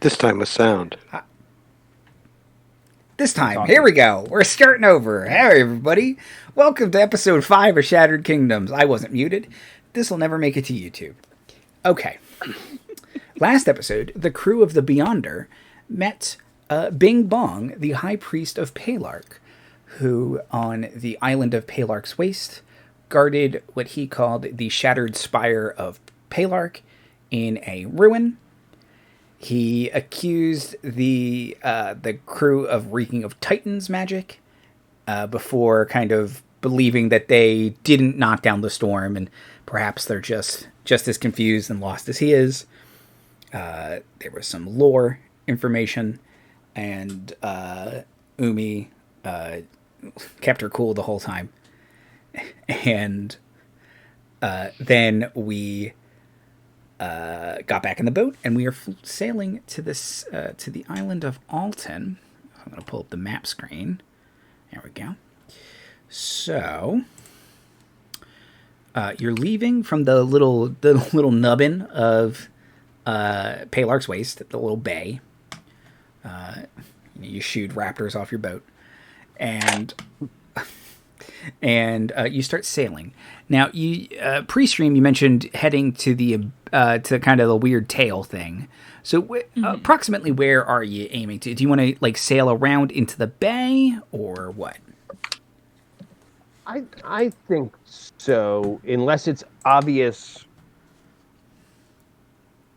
This time with sound. This time, here we go. We're starting over. Hey, everybody. Welcome to episode 5 of Shattered Kingdoms. I wasn't muted. This will never make it to YouTube. Okay. Last episode, the crew of the Beyonder met Bing Bong, the High Priest of Palark, who, on the island of Palark's Waste, guarded what he called the Shattered Spire of Palark in a ruin. He accused the crew of reeking of Titan's magic before kind of believing that they didn't knock down the storm, and perhaps they're just as confused and lost as he is. There was some lore information, and Umi kept her cool the whole time. And then we got back in the boat, and we are sailing to this to the island of Alton. I'm going to pull up the map screen. There we go. So you're leaving from the little nubbin of Palark's Waste, the little bay. You shoot raptors off your boat, and you start sailing. Now, you pre-stream, you mentioned heading to the to kind of the weird tail thing. So, approximately where are you aiming to? Do you want to like sail around into the bay, or what? I think so, unless it's obvious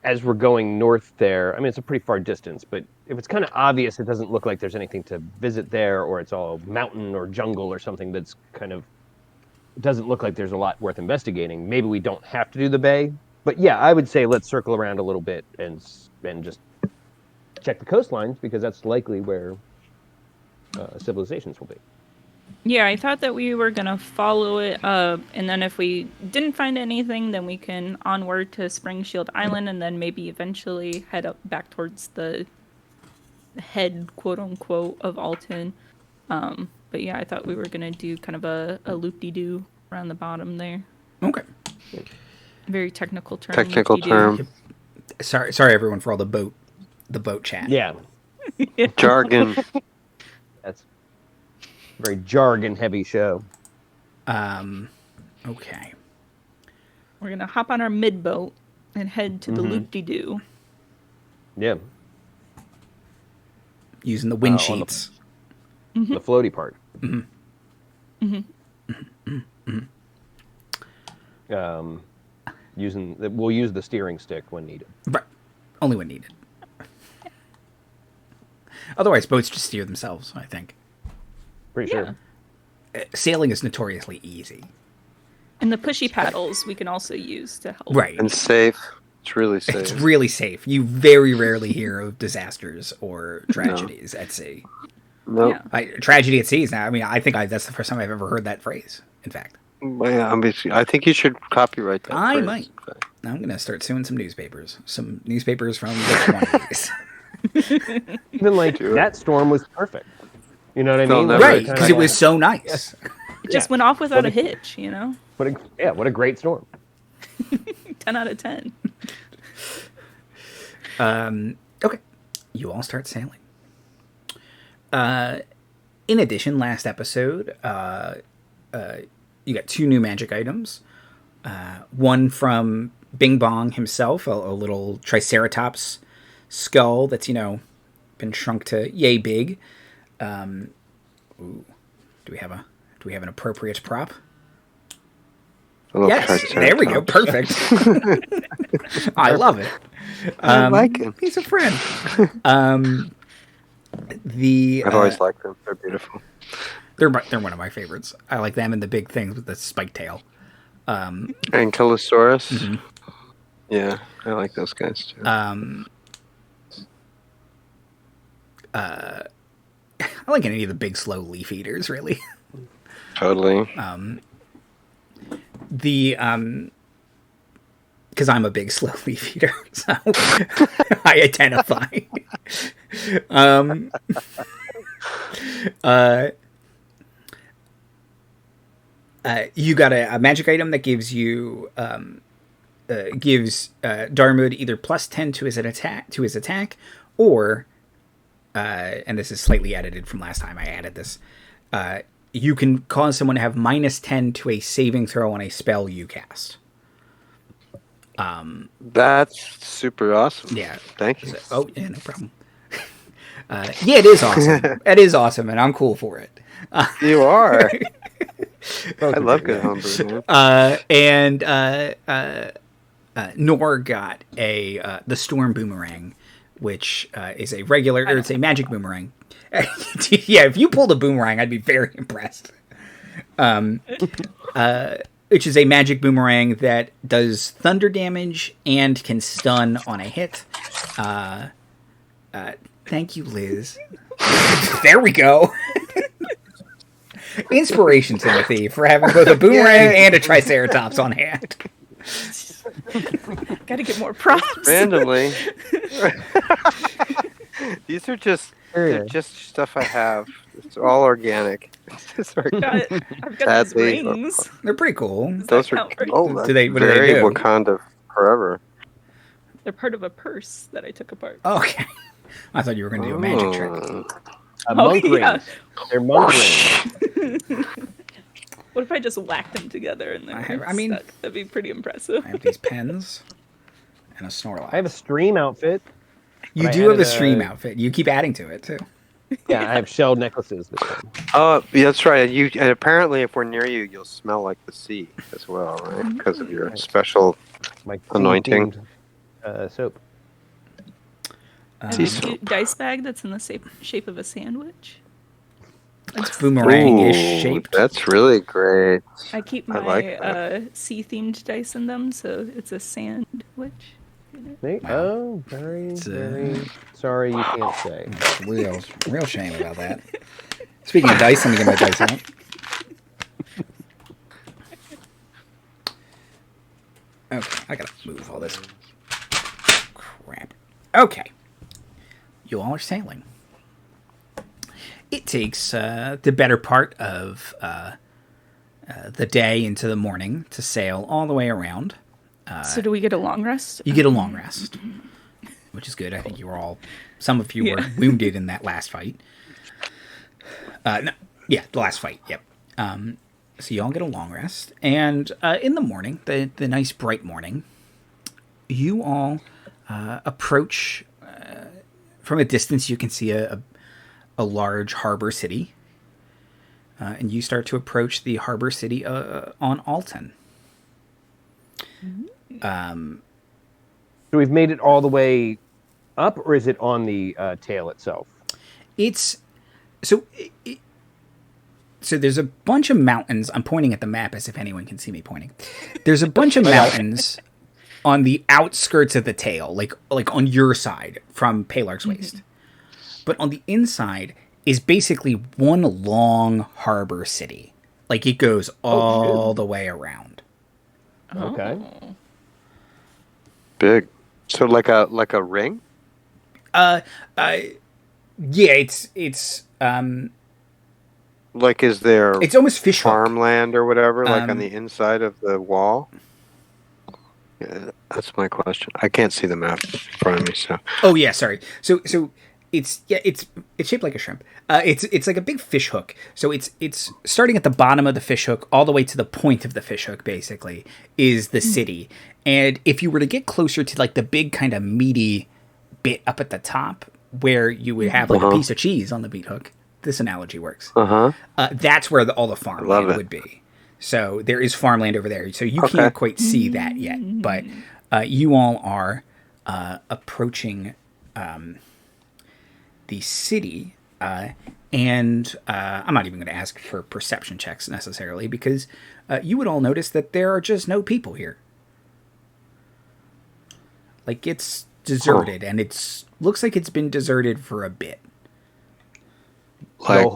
as we're going north there. I mean, it's a pretty far distance, but if it's kind of obvious, it doesn't look like there's anything to visit there, or it's all mountain or jungle or something that's kind of, it doesn't look like there's a lot worth investigating. Maybe we don't have to do the bay, but yeah, I would say let's circle around a little bit and just check the coastlines, because that's likely where civilizations will be. Yeah, I thought that we were going to follow it up, and then if we didn't find anything, then we can onward to Spring Shield Island, and then maybe eventually head up back towards the head, quote-unquote, of Alton. But yeah, I thought we were going to do kind of a loop-de-doo around the bottom there. Okay. Very technical term. Technical term. Sorry, everyone, for all the boat chat. Yeah. Jargon. That's a very jargon-heavy show. Okay. We're going to hop on our mid-boat and head to the loop-de-doo. Yeah. Using the wind sheets. The floaty part. We'll use the steering stick when needed. Right. Only when needed. Otherwise, boats just steer themselves, I think. Pretty sure. Sailing is notoriously easy. And the pushy paddles we can also use to help. Right. And safe. It's really safe. It's really safe. You very rarely hear of disasters or tragedies at sea. No. Nope. Yeah. Tragedy at sea is now. I mean, I think that's the first time I've ever heard that phrase. In fact. Yeah, I think you should copyright that. I phrase. might. I'm going to start suing some newspapers. Some newspapers from the 20s. Even like that storm was perfect. You know what I mean? Right, because it was so nice. It just went off without a hitch, you know? What a great storm. 10 out of 10. Okay. You all start sailing. In addition, last episode, you got 2 new magic items. One from Bing Bong himself, a little Triceratops skull that's, been shrunk to yay big. Do we have an appropriate prop? Yes, there we go. Perfect. I love it. I like him. He's a friend. I've always liked them. They're beautiful. They're one of my favorites. I like them and the big things with the spike tail. Ankylosaurus. Mm-hmm. Yeah, I like those guys too. I like any of the big, slow leaf eaters, really. Totally. Because I'm a big, slow leaf eater, so I identify. You got a magic item that gives you gives Darmuid either +10 to his attack, or, and this is slightly edited from last time I added this, you can cause someone to have -10 to a saving throw on a spell you cast. That's super awesome. Yeah. Thank you. Oh, yeah, no problem. Yeah, it is awesome. It is awesome, and I'm cool for it. You are. I love good homebrew, man. Nor got the Storm Boomerang, which is a regular, or it's a magic boomerang. Yeah, if you pulled a boomerang, I'd be very impressed. Which is a magic boomerang that does thunder damage and can stun on a hit. Thank you, Liz. There we go. Inspiration, Timothy, for having both a boomerang and a Triceratops on hand. Gotta get more props. Randomly. These are just stuff I have. It's all organic. I've got these rings. They're pretty cool. Those are what do they do? Wakanda forever. They're part of a purse that I took apart. Okay. I thought you were going to do a magic trick. Monk rings. Yeah. They're monk rings. What if I just whacked them together and then stuck? That'd be pretty impressive. I have these pens and a Snorlax. I have a stream outfit. You do have a stream outfit. You keep adding to it, too. Yeah, I have shell necklaces. Oh, yeah, that's right. And apparently, if we're near you, you'll smell like the sea as well, right? Because of your special anointing. Soap. A cute dice bag that's in the shape of a sandwich. It's boomerang-ish shaped. That's really great. I keep my sea-themed dice in them, so it's a sandwich. Oh, very sorry you can't say. Real shame about that. Speaking of dice, let me get my dice out. Okay, I gotta move all this crap. Okay. You all are sailing. It takes the better part of the day into the morning to sail all the way around. So do we get a long rest? You get a long rest, which is good. I think you were some of you were wounded in that last fight. The last fight, yep. So you all get a long rest. And in the morning, the nice bright morning, you all approach, from a distance you can see a large harbor city. And you start to approach the harbor city on Alton. So we've made it all the way up, or is it on the tail itself? So there's a bunch of mountains. I'm pointing at the map as if anyone can see me pointing. There's a bunch of mountains on the outskirts of the tail, like on your side from Palark's Waste. But on the inside is basically one long harbor city. Like it goes all the way around. Okay. Big. So like a ring? Yeah, it's like, is there it's almost fish hook. Farmland or whatever, like on the inside of the wall? Yeah, that's my question. I can't see the map in front of me, so. Oh yeah, sorry. So it's shaped like a shrimp. It's like a big fish hook. So it's starting at the bottom of the fish hook all the way to the point of the fish hook. Basically, is the city. And if you were to get closer to like the big kind of meaty bit up at the top, where you would have like a piece of cheese on the meat hook, this analogy works. That's where all the farmland would be. So there is farmland over there. So you can't quite see that yet, but you all are approaching the city, and I'm not even going to ask for perception checks necessarily, because you would all notice that there are just no people here. Like, it's deserted, and looks like it's been deserted for a bit. Like,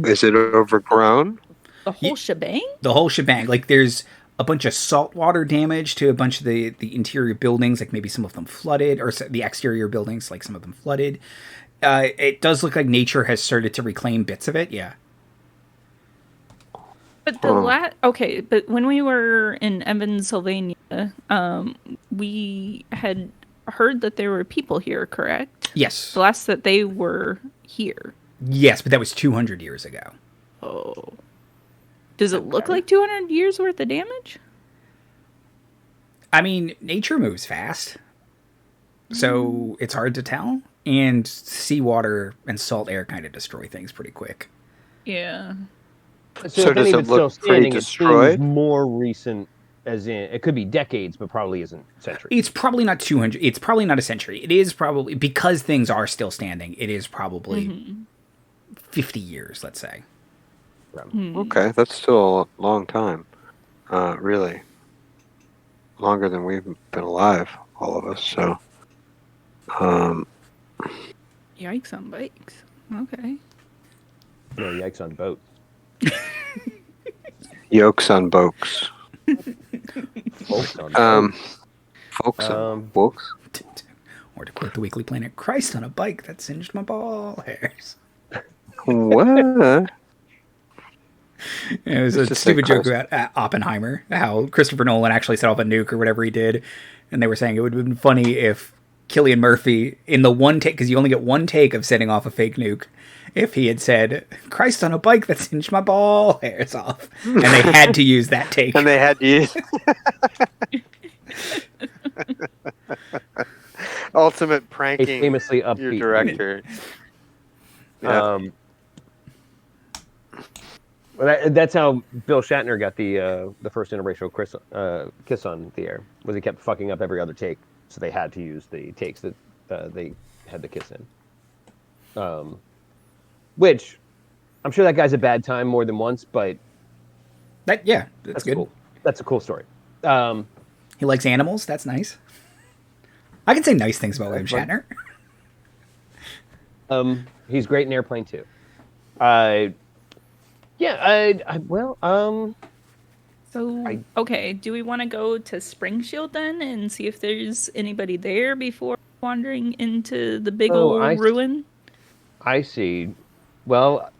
is it overgrown? The whole shebang? The whole shebang. Like, there's a bunch of saltwater damage to a bunch of the interior buildings, like maybe some of them flooded, or the exterior buildings, like some of them flooded. It does look like nature has started to reclaim bits of it, yeah. But but when we were in Evansylvania, we had heard that there were people here, correct? Yes. The last that they were here. Yes, but that was 200 years ago. Oh. Does it look like 200 years worth of damage? I mean, nature moves fast, so it's hard to tell. And seawater and salt air kind of destroy things pretty quick. Yeah. So if does any it of it's look still pretty standing, it destroyed? seems more recent, as in it could be decades, but probably isn't centuries. It's probably not 200. It's probably not a century. It is probably, because things are still standing, it is probably 50 years, let's say. Okay, that's still a long time. Really. Longer than we've been alive, all of us, so. Yikes on bikes. Okay. No, yikes on boat. Yokes on boats. Folks on boat. Folks on books. Or to quote the Weekly Planet, Christ on a bike that singed my ball hairs. What? It was a stupid joke about Oppenheimer, how Christopher Nolan actually set off a nuke or whatever he did. And they were saying it would have been funny if Cillian Murphy, in the one take, because you only get one take of setting off a fake nuke, if he had said, Christ on a bike that singed my ball hairs off. And they had to use that take. And they had to use... Ultimate pranking. A famously your upbeat director. Yeah. Well, that's how Bill Shatner got the first interracial kiss on the air. Was he kept fucking up every other take, so they had to use the takes that they had the kiss in. Which I'm sure that guy's a bad time more than once, but that's good. Cool. That's a cool story. He likes animals. That's nice. I can say nice things about William Shatner. He's great in Airplane too. Okay, do we want to go to Spring Shield then and see if there's anybody there before wandering into the big old ruin? I see. Well,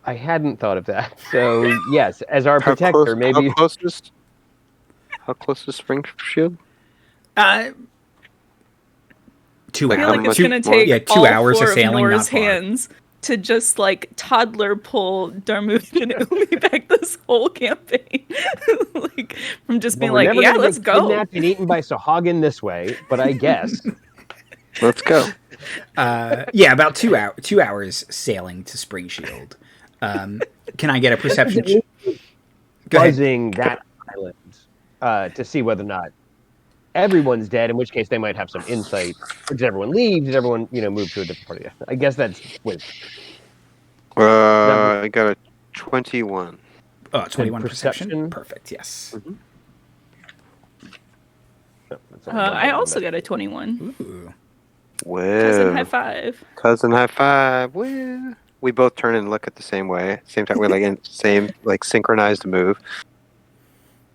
I hadn't thought of that. So, yes, as our protector, maybe... How close is Spring Shield? 2 I feel hours. like it's going to take 2 all hours four of sailing, Nora's not far. hands to just, like, toddler pull Darmuid and Umi back this whole campaign. Like, from just being like, yeah, let's go. Kidnapped and eaten by Sahagin this way, but I guess. Let's go. About 2 hours sailing to Spring Shield. Can I get a perception check? Buzzing that island to see whether or not everyone's dead, in which case they might have some insight. Or did everyone leave? Did everyone, move to a different party? I guess that's with. I got a 21. 21 perception? Perfect, yes. Mm-hmm. I also got a 21. Ooh. Whoa. Cousin high five. Cousin high five. Woo. We both turn and look at the same way. Same time. We're like in same, like synchronized move.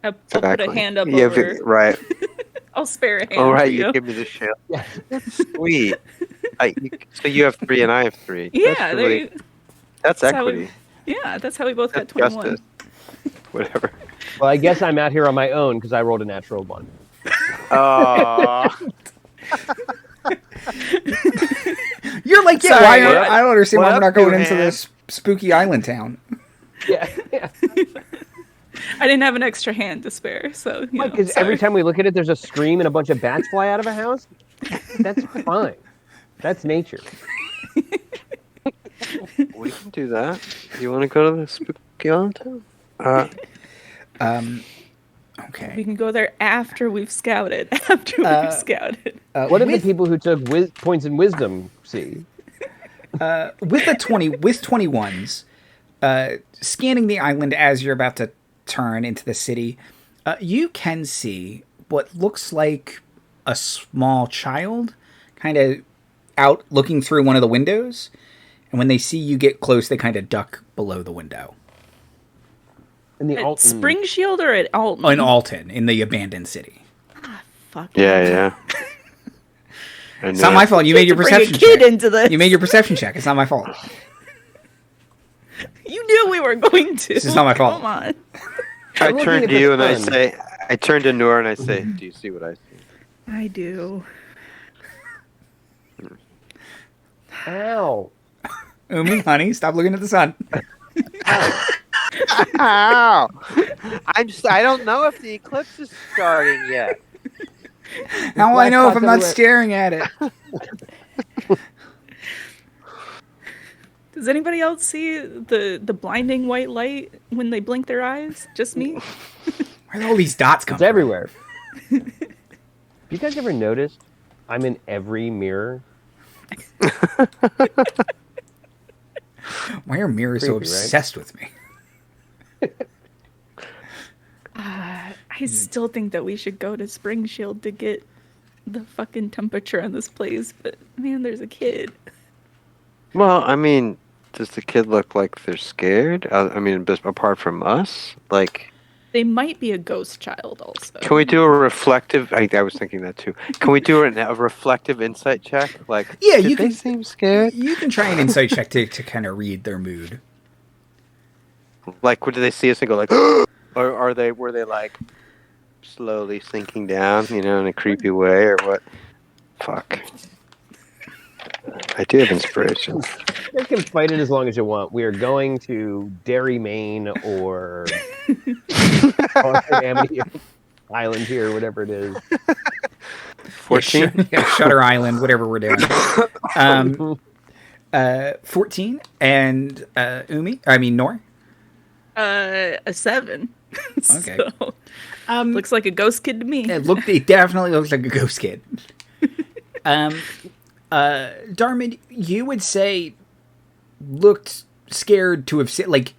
I'll put a hand up yeah, over. Right. I'll spare a hand. All right, for you give me the shield. Yeah, that's sweet. So you have 3 and I have 3. Yeah, that's equity. That's how we both That's got 21. justice. Whatever. Well, I guess I'm out here on my own because I rolled a natural 1. You're like, Sorry, I don't understand why we're not going into this spooky island town. Yeah. I didn't have an extra hand to spare, so because every time we look at it, there's a scream and a bunch of bats fly out of a house. That's fine. That's nature. We can do that. You want to go to the spooky island town? Okay. We can go there after we've scouted. What What did the people who took points in wisdom see? With 21s, scanning the island as you're about to turn into the city, you can see what looks like a small child kind of out looking through one of the windows. And when they see you get close, they kind of duck below the window. In the At Spring Shield or at Alton? In Alton, in the abandoned city. Fuck. Yeah. It's not my fault. You made your perception check. Into this. You made your perception check. It's not my fault. You knew we were going to. This is not my fault. Come on. I turn to you and I turn to Nora and I say, do you see what I see? I do. Ow. Umi, honey, stop looking at the sun. Ow! I don't know if the eclipse is starting yet. How will I black know if spots I'm not everywhere. staring at it? Does anybody else see the blinding white light when they blink their eyes? Just me? Where do all these dots come It's from? everywhere. Have you guys ever noticed I'm in every mirror? Why are mirrors so Creepy, right? obsessed with me? I still think that we should go to Spring Shield to get the fucking temperature on this place, but man, there's a kid. Well, I mean, does the kid look like they're scared? I mean, apart from us, like, They might be a ghost child also. can we do a reflective? I was thinking that too. Can we do a reflective insight check? Like, Yeah, did you they can- seem scared? You can try an insight check to kind of read their mood. Like, do they see us and go like, or were they like slowly sinking down, in a creepy way, or what? Fuck. I do have inspiration. You can fight it as long as you want. We are going to Derry, Maine, or Amity Island here, whatever it is. 14? Yeah, Shutter Island, whatever we're doing. 14 and Nor. A 7. Okay. So, looks like a ghost kid to me. It definitely looks like a ghost kid. Darmuid, you would say looked scared to have seen, like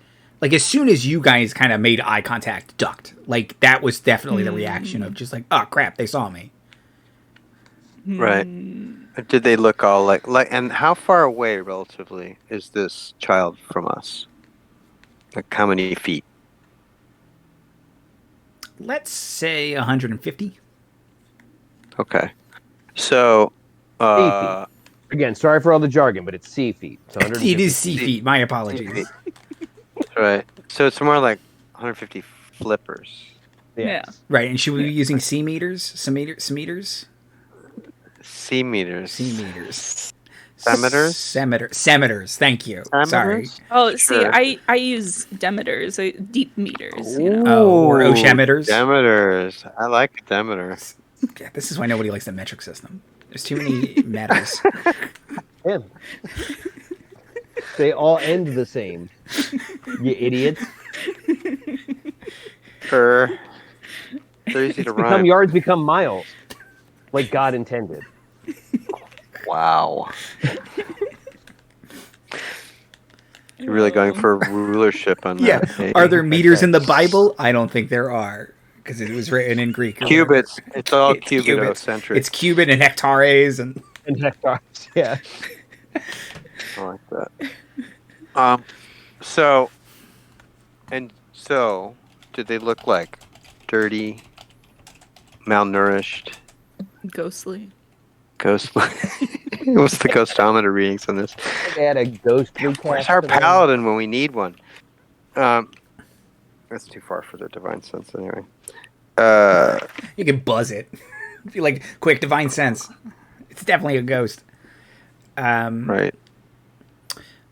as soon as you guys kind of made eye contact, ducked. Like that was definitely the reaction of just like, oh crap, they saw me. Right. Did they look all like, and how far away relatively is this child from us? Like how many feet? Let's say 150. Okay. So, Sea feet. Again, sorry for all the jargon, but it's sea feet. It's 150 It is sea feet. My apologies. right. So it's more like 150 flippers. Yeah. Right, and should we be using sea meters? Some meters? C meters. Sea meters. Centimeters? Centimeters. Thank you. Sorry. Centimeters? Oh, Sure. see, I use demeters, deep meters. Or oceameters. Demeters. I like Demeter. Yeah, this is why nobody likes the metric system. There's too many meters. Yeah. They all end the same. You idiots. They're easy to Become rhyme. yards, become miles. Like God intended. Wow. You're really going for rulership on Yeah. that. eh? Are there meters in the Bible? I don't think there are, because it was written in Greek. Cubits. It's all It's cubits. cubitocentric. It's cubit and hectares and And hectares, yeah. I like that. So, did they look like dirty, malnourished, Ghostly. ghostly? What's the ghostometer readings on this? They had a ghostly Where's cast our of them. paladin when we need one? That's too far for their divine sense, anyway. you can buzz it. Be like, quick, divine sense. It's definitely a ghost. Right.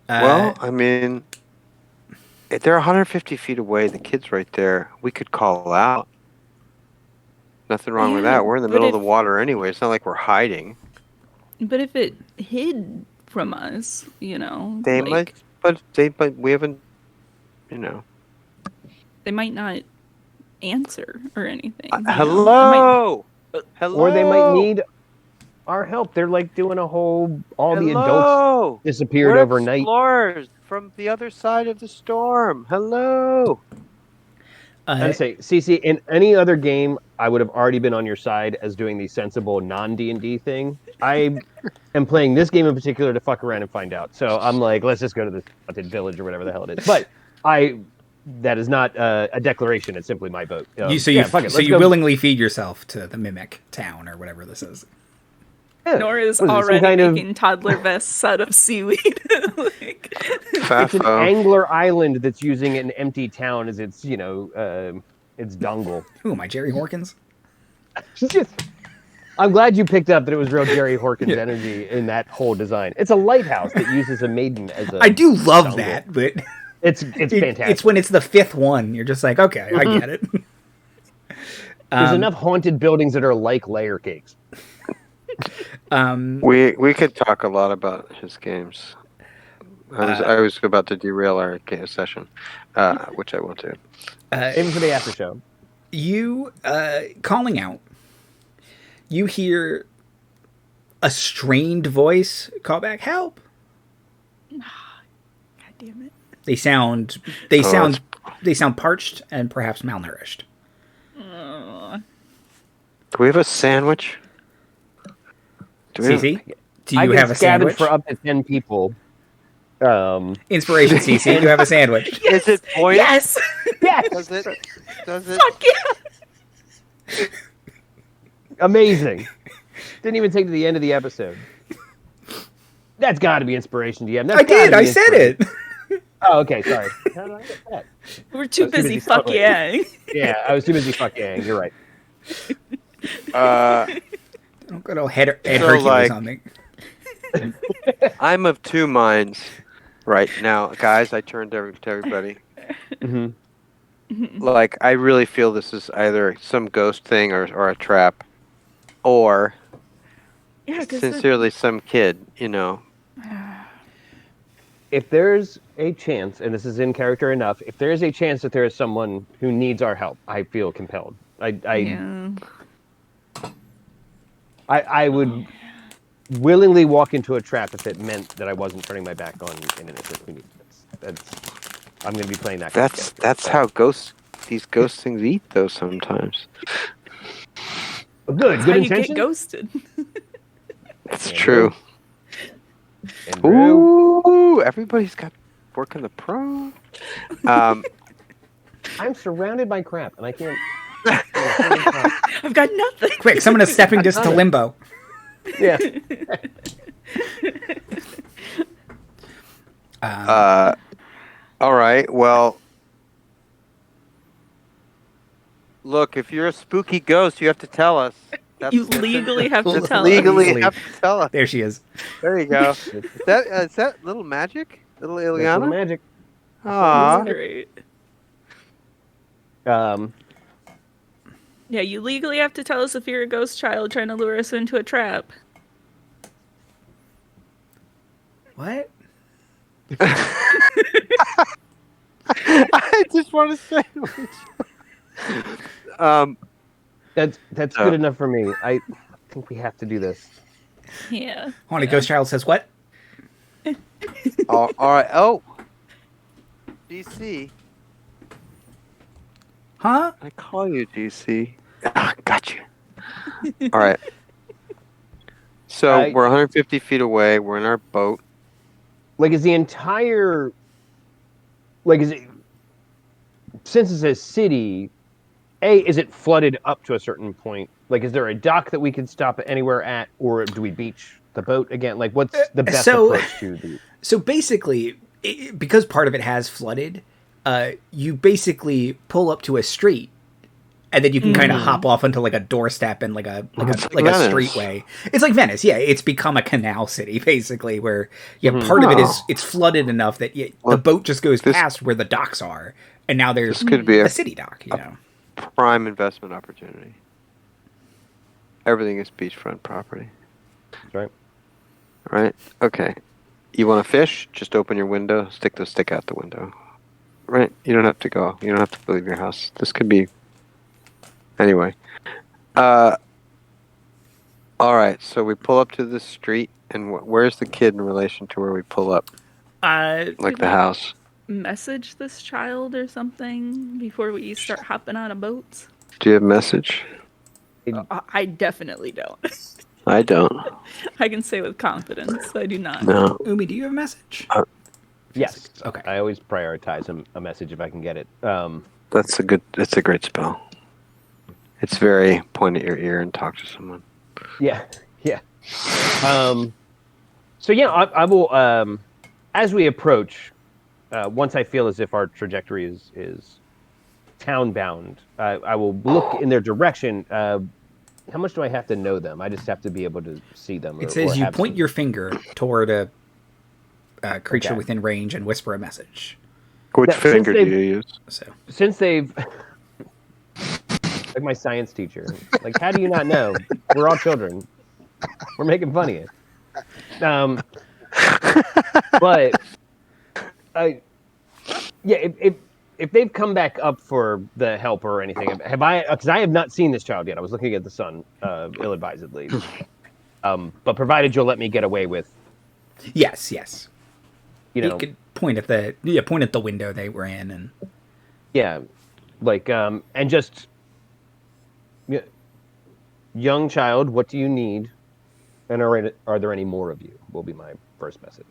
Well, I mean, if they're 150 feet away. The kid's right there. We could call out. Nothing wrong with Yeah, that. We're in the but middle of if- the water anyway. It's not like we're hiding. But if it hid from us, They like, but we haven't. they might not answer or anything. you know? Hello. Hello. Or they might need our help. They're like doing all the adults Hello. disappeared We're overnight. explorers from the other side of the storm. Hello. I'd say, CC, in any other game, I would have already been on your side as doing the sensible non-D&D thing. I am playing this game in particular to fuck around and find out. So I'm like, let's just go to this haunted village or whatever the hell it is. But that is not a declaration. It's simply my vote. fuck it. So So you willingly feed yourself to the mimic town or whatever this is. Nora is What is it, some already kind of- making toddler vests out of seaweed. Like, It's an Fafo. angler island that's using an empty town as its, its dongle. Who am I, Jerry Horkins? Just I'm glad you picked up that it was real Jerry Horkins energy in that whole design. It's a lighthouse that uses a maidden as a. I do love dongle. that, but It's fantastic. it's when it's the fifth one. You're just like, okay, I get it. There's enough haunted buildings that are like layer cakes. We could talk a lot about his games. I was about to derail our session, which I won't do. Even for the after show. You calling out. You hear a strained voice call back, "Help!" God damn it. They sound parched and perhaps malnourished. Do we have a sandwich? Cece, do I you can have a scavenge sandwich? for up to 10 people. Inspiration, Cece. You have a sandwich. Is it point? Yes! Yes! Does it? Fuck yeah! Amazing. Didn't even take to the end of the episode. That's got to be inspiration, DM. That's I did. gotta I be said it. Oh, okay. Sorry. How did I get that? We're too I was too busy busy fuck smuggling. yeah. Yeah, I was too busy fucking. You're right. Don't go to head So, Hercules like- on me. I'm of two minds right now, guys. I turned to everybody. Mm-hmm. Like, I really feel this is either some ghost thing or a trap, or Yeah, because sincerely some kid. You know. If there's a chance, and this is in character enough, if there is a chance that there is someone who needs our help, I feel compelled. I would willingly walk into a trap if it meant that I wasn't turning my back on an innocent who needs it. I'm going to be playing that. That's how these ghost things eat, though. Sometimes Good how you intention. get ghosted. it's Yeah, true. And Brew. Ooh, everybody's got working the pro. I'm surrounded by crap, and I can't. I've got nothing. Quick, someone is stepping this to limbo. Yeah. All right. Well, look, if you're a spooky ghost, you have to tell us. You legally have to That's tell legally Legally. have to tell us. There she is. There you go. Is that little magic? Little That's Ileana? little magic. us. Aw. Great. Um, Yeah, you legally have to tell us if you're a ghost child trying to lure us into a trap. What? I just want to say. that's good enough for me. I think we have to do this. Yeah. Haunted Ghost Child says what? All right. Oh, DC. Huh? I call you DC. Got you. All right. So we're 150 feet away. We're in our boat. Like, is the entire, like, is it, since it's a city, is it flooded up to a certain point? Like, is there a dock that we can stop anywhere at, or do we beach the boat again? Like, what's the best approach to the... So basically, because part of it has flooded, you basically pull up to a street, and then you can kind of hop off onto like a doorstep and like a Venice. streetway. It's like Venice, yeah. It's become a canal city basically, where part of it is it's flooded enough that the boat just goes past where the docks are, and now there's This could be a city dock. You know, prime investment opportunity. Everything is beachfront property. That's right. Right? Okay. You want to fish? Just open your window, stick the stick out the window. Right? You don't have to go. You don't have to leave your house. This could be... Anyway. All right. So we pull up to the street, and where's the kid in relation to where we pull up? Like the house. Message this child or something before we start hopping on a boat. Do you have a message? I definitely don't. I don't. I can say with confidence, I do not. No. Umi, do you have a message? Yes. Okay. I always prioritize a message if I can get it. It's a great spell. It's very point at your ear and talk to someone. Yeah. So yeah, I will. As we approach, once I feel as if our trajectory is town bound, I will look in their direction. how much do I have to know them? I just have to be able to see them. It says or you have point some- your finger toward a creature Okay. within range and whisper a message. Which Now, since finger do they've- you use? So Since they've like my science teacher, like how do you not know? We're all children. We're making fun of you. But yeah, if they've come back up for the help or anything, have I? Because I have not seen this child yet. I was looking at the sun, ill-advisedly. But provided you'll let me get away with, yes. you You know, could point at the window they were in, and yeah, like and just young child, what do you need? And are there any more of you? Will be my first message.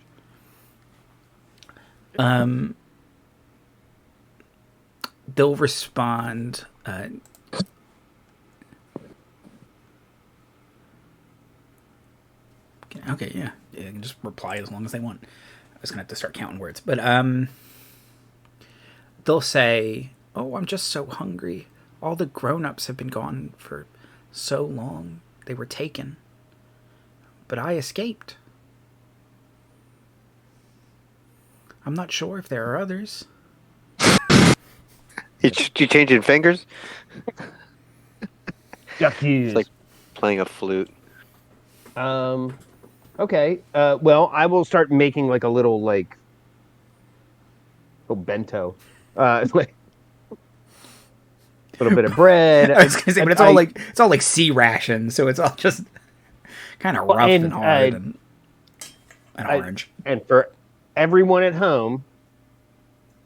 they'll respond. Okay, yeah, you can just reply as long as they want. I was gonna have to start counting words, but they'll say, "Oh, I'm just so hungry. All the grown-ups have been gone for so long. They were taken, but I escaped. I'm not sure if there are others." You changing fingers? It's like playing a flute. Okay. Well, I will start making like a little bento. It's like a little bit of bread. I was gonna say, but it's all like sea rations, so it's all just kind of rough and hard and orange. And for everyone at home,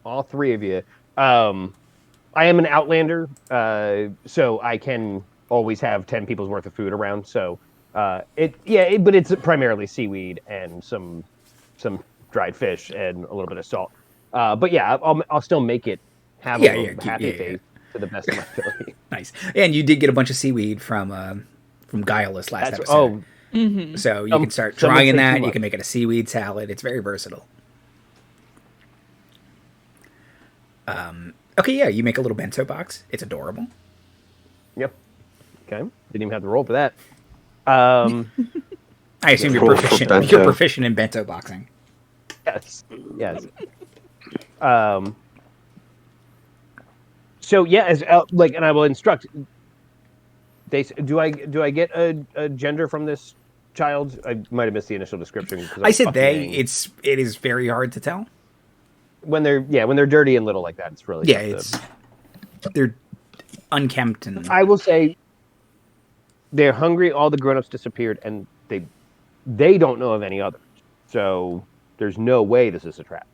all three of you, I am an outlander, so I can always have 10 people's worth of food around. So but it's primarily seaweed and some dried fish and a little bit of salt. But yeah, I'll still make it have a happy face to the best of my ability. Nice. And you did get a bunch of seaweed from Guileless last episode. So you can start drying that. You can make it a seaweed salad. It's very versatile. Okay, yeah, you make a little bento box. It's adorable. Yep. Okay. Didn't even have to roll for that. I assume you're proficient. You're proficient in bento boxing. Yes. So yeah, and I will instruct. Do I get a gender from this child? I might have missed the initial description. I said they. It is very hard to tell. When they're dirty and little like that, it's really they're unkempt and. I will say they're hungry. All the grown-ups disappeared, and they don't know of any others. So there's no way this is a trap.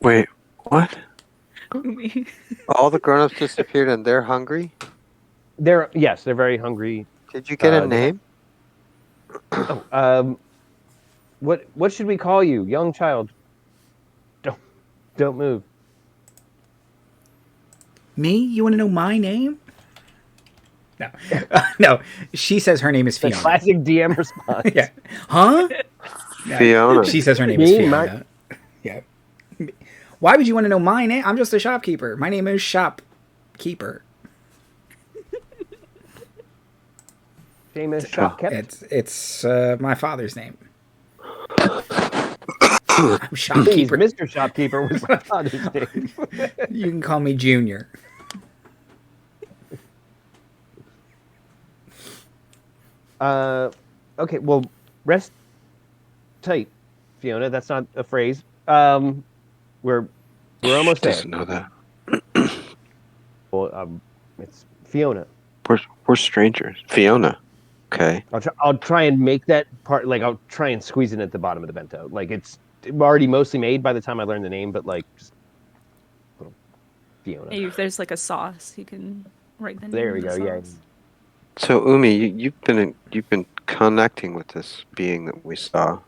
Wait, what? All the grown-ups disappeared and they're hungry? They're very hungry. Did you get a name? What should we call you, young child? Don't move. Me? You want to know my name? No, no. She says her name is Fiona. The classic DM response. Yeah. Huh? Fiona. She says her name is Fiona. Yeah. Why would you want to know my name? I'm just a shopkeeper. My name is Shopkeeper. Famous shopkeeper. It's my father's name. I'm Shopkeeper. Please, Mr. Shopkeeper was my father's name. You can call me Junior. Okay, well, rest tight, Fiona. That's not a phrase. We're almost there. Doesn't know that. Well, it's Fiona. We're strangers. Fiona. Okay. I'll try and make that part. Like I'll try and squeeze it at the bottom of the bento. Like it's already mostly made by the time I learn the name, but like just Fiona. Maybe if there's like a sauce, you can write the name. There we of the go. Yeah. sauce. So Umi, you've been connecting with this being that we saw,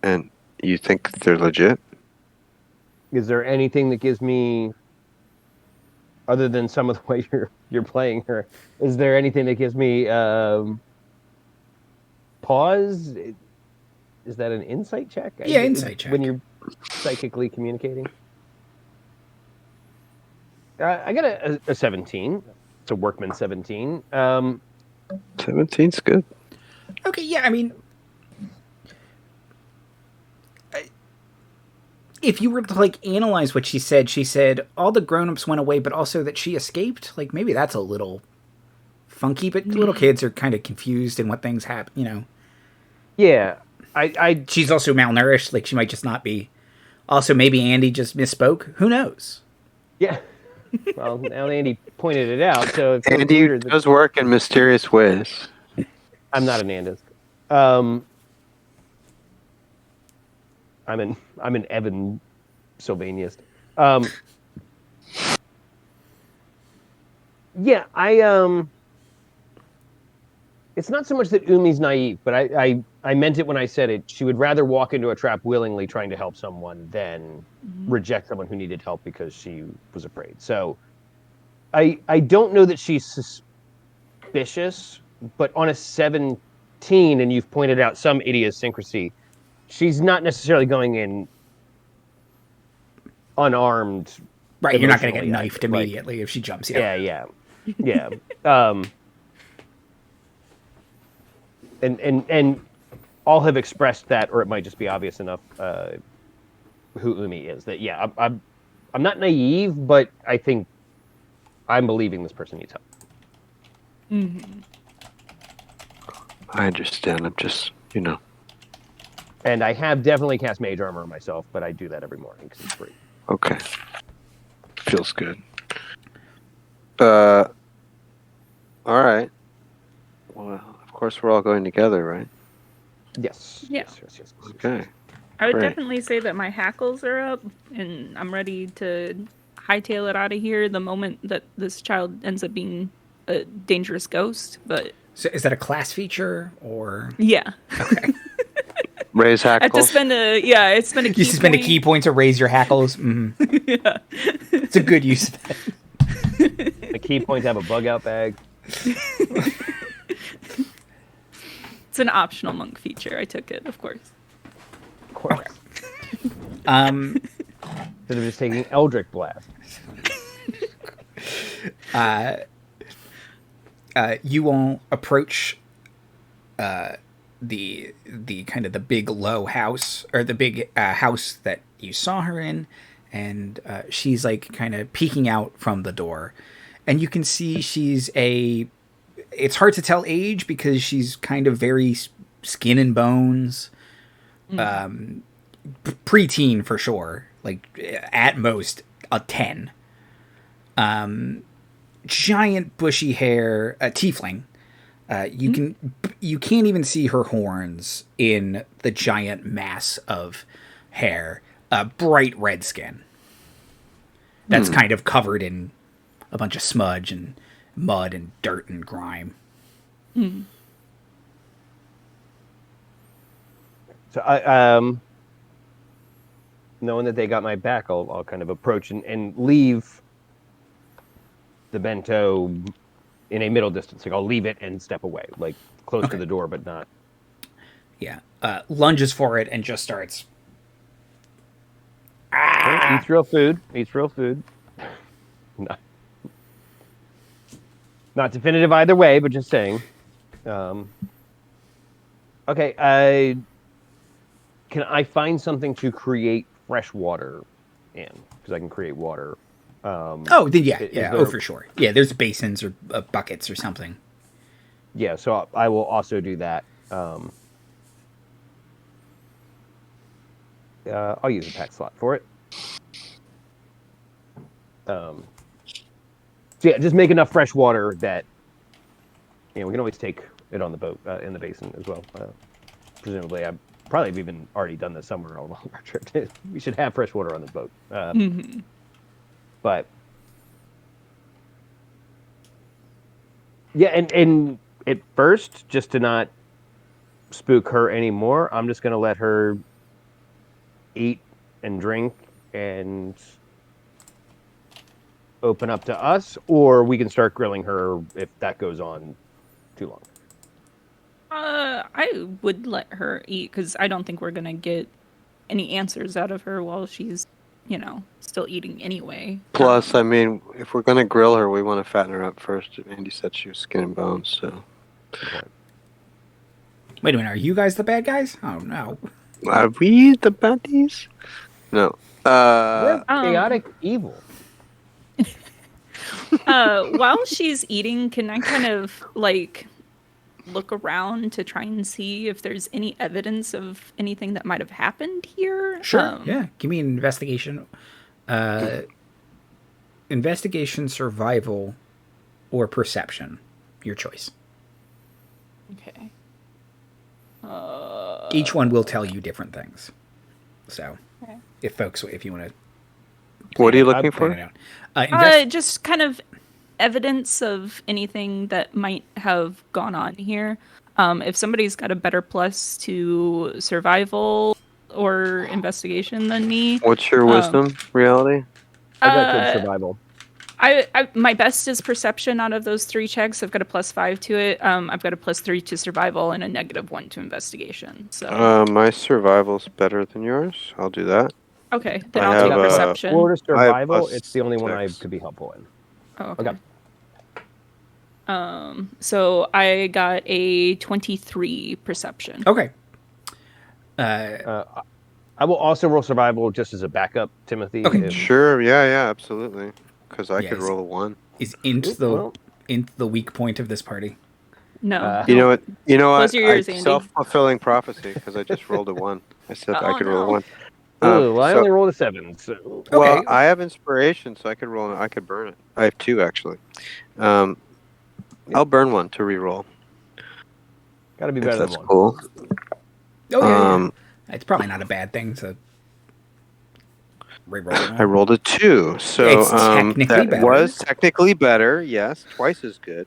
and you think they're legit? Is there anything that gives me, other than some of the way you're playing her, is there anything that gives me pause? Is that an insight check? Yeah, insight check. When you're psychically communicating. I got a 17. It's a workman 17. 17's good. Okay, yeah, I mean, if you were to like analyze what she said all the grown-ups went away, but also that she escaped. Like maybe that's a little funky, but little kids are kind of confused in what things happen. You know. Yeah, I She's also malnourished. Like she might just not be. Also, maybe Andy just misspoke. Who knows? yeah. Well, now Andy pointed it out, so it's Andy weird that does work in mysterious ways. I'm not an Andist. I'm an Evan Sylvaniast. Yeah, it's not so much that Umi's naive, but I meant it when I said it. She would rather walk into a trap willingly trying to help someone than reject someone who needed help because she was afraid. So I don't know that she's suspicious, but on a 17, and you've pointed out some idiosyncrasy, she's not necessarily going in unarmed. Right, you're not going to get emotionally, knifed immediately if she jumps you. Yeah. And all have expressed that, or it might just be obvious enough who Umi is. That I'm not naive, but I think I'm believing this person needs help. Mm-hmm. I understand. I'm just, And I have definitely cast Mage Armor on myself, but I do that every morning because it's free. Okay. Feels good. All right. Well, of course, we're all going together, right? Yes. Yeah. Yes. Okay. I would Great. definitely say that my hackles are up, and I'm ready to hightail it out of here the moment that this child ends up being a dangerous ghost. But So is that a class feature or? yeah, Okay. Raise I have to hackles. spend a key You spend a point. key point to raise your hackles. Yeah. It's a good use of it. The key point to have a bug out bag. It's an optional monk feature. I took it, of course. Of course. Um, Instead of just taking Eldritch Blast. you all approach the kind of the big low house, or the big house that you saw her in, and she's like kind of peeking out from the door, and you can see it's hard to tell age because she's kind of very skin and bones, preteen for sure, like at most a 10. Giant bushy hair, a tiefling. You can't even see her horns in the giant mass of hair. Bright red skin. That's kind of covered in a bunch of smudge and mud and dirt and grime. So I knowing that they got my back, I'll kind of approach and leave the bento in a middle distance. Like I'll leave it and step away, like close to the door, but not. Yeah. Lunges for it and just starts. Eats real food. Not definitive either way, but just saying. Okay, can I find something to create fresh water in? Because I can create water. Then yeah. there- For sure. Yeah, there's basins or buckets or something. Yeah, so I will also do that. I'll use a pack slot for it. So yeah, just make enough fresh water that we can always take it on the boat in the basin as well. Presumably, I've probably even already done this somewhere along our trip. We should have fresh water on the boat. But yeah, and at first, just to not spook her anymore, I'm just going to let her eat and drink and open up to us, or we can start grilling her if that goes on too long. I would let her eat because I don't think we're gonna get any answers out of her while she's still eating anyway. Plus, I mean, if we're gonna grill her, we want to fatten her up first. Andy said she was skin and bones, so. Wait a minute, are you guys the bad guys? Oh no. Are we the baddies? No. We're chaotic evil. While she's eating, can I kind of like look around to try and see if there's any evidence of anything that might have happened here? Sure. Yeah. Give me an investigation. Investigation, survival, or perception. Your choice. Okay. Each one will tell you different things. So, Okay. if you want to. What are you looking for? Just kind of evidence of anything that might have gone on here. If somebody's got a better plus to survival or investigation than me. What's your wisdom, reality? I got good survival. My best is perception out of those 3 checks. I've got a +5 to it. I've got a +3 to survival and a -1 to investigation. So my survival's better than yours. I'll do that. okay, then I I'll take have, perception. For survival, +6. it's the only one I could be helpful in. Oh, okay. So I got a 23 perception. Okay. I will also roll survival just as a backup, Timothy. Okay. Sure. Yeah. Absolutely. Because I could Yes. roll a 1. Is int the weak point of this party? No. You know what? Close your ears, Andy. Self-fulfilling prophecy. Because I just rolled a 1. I said I could roll a no. 1. Well, I only rolled a 7. So. Well, Okay. I have inspiration, so I could roll. I could burn it. I have 2 actually. I'll burn 1 to re-roll. Got to be If better than that's 1. cool. Oh yeah. It's probably not a bad thing to re-roll. I rolled a 2, so It's technically that better. was technically better. Yes, twice as good,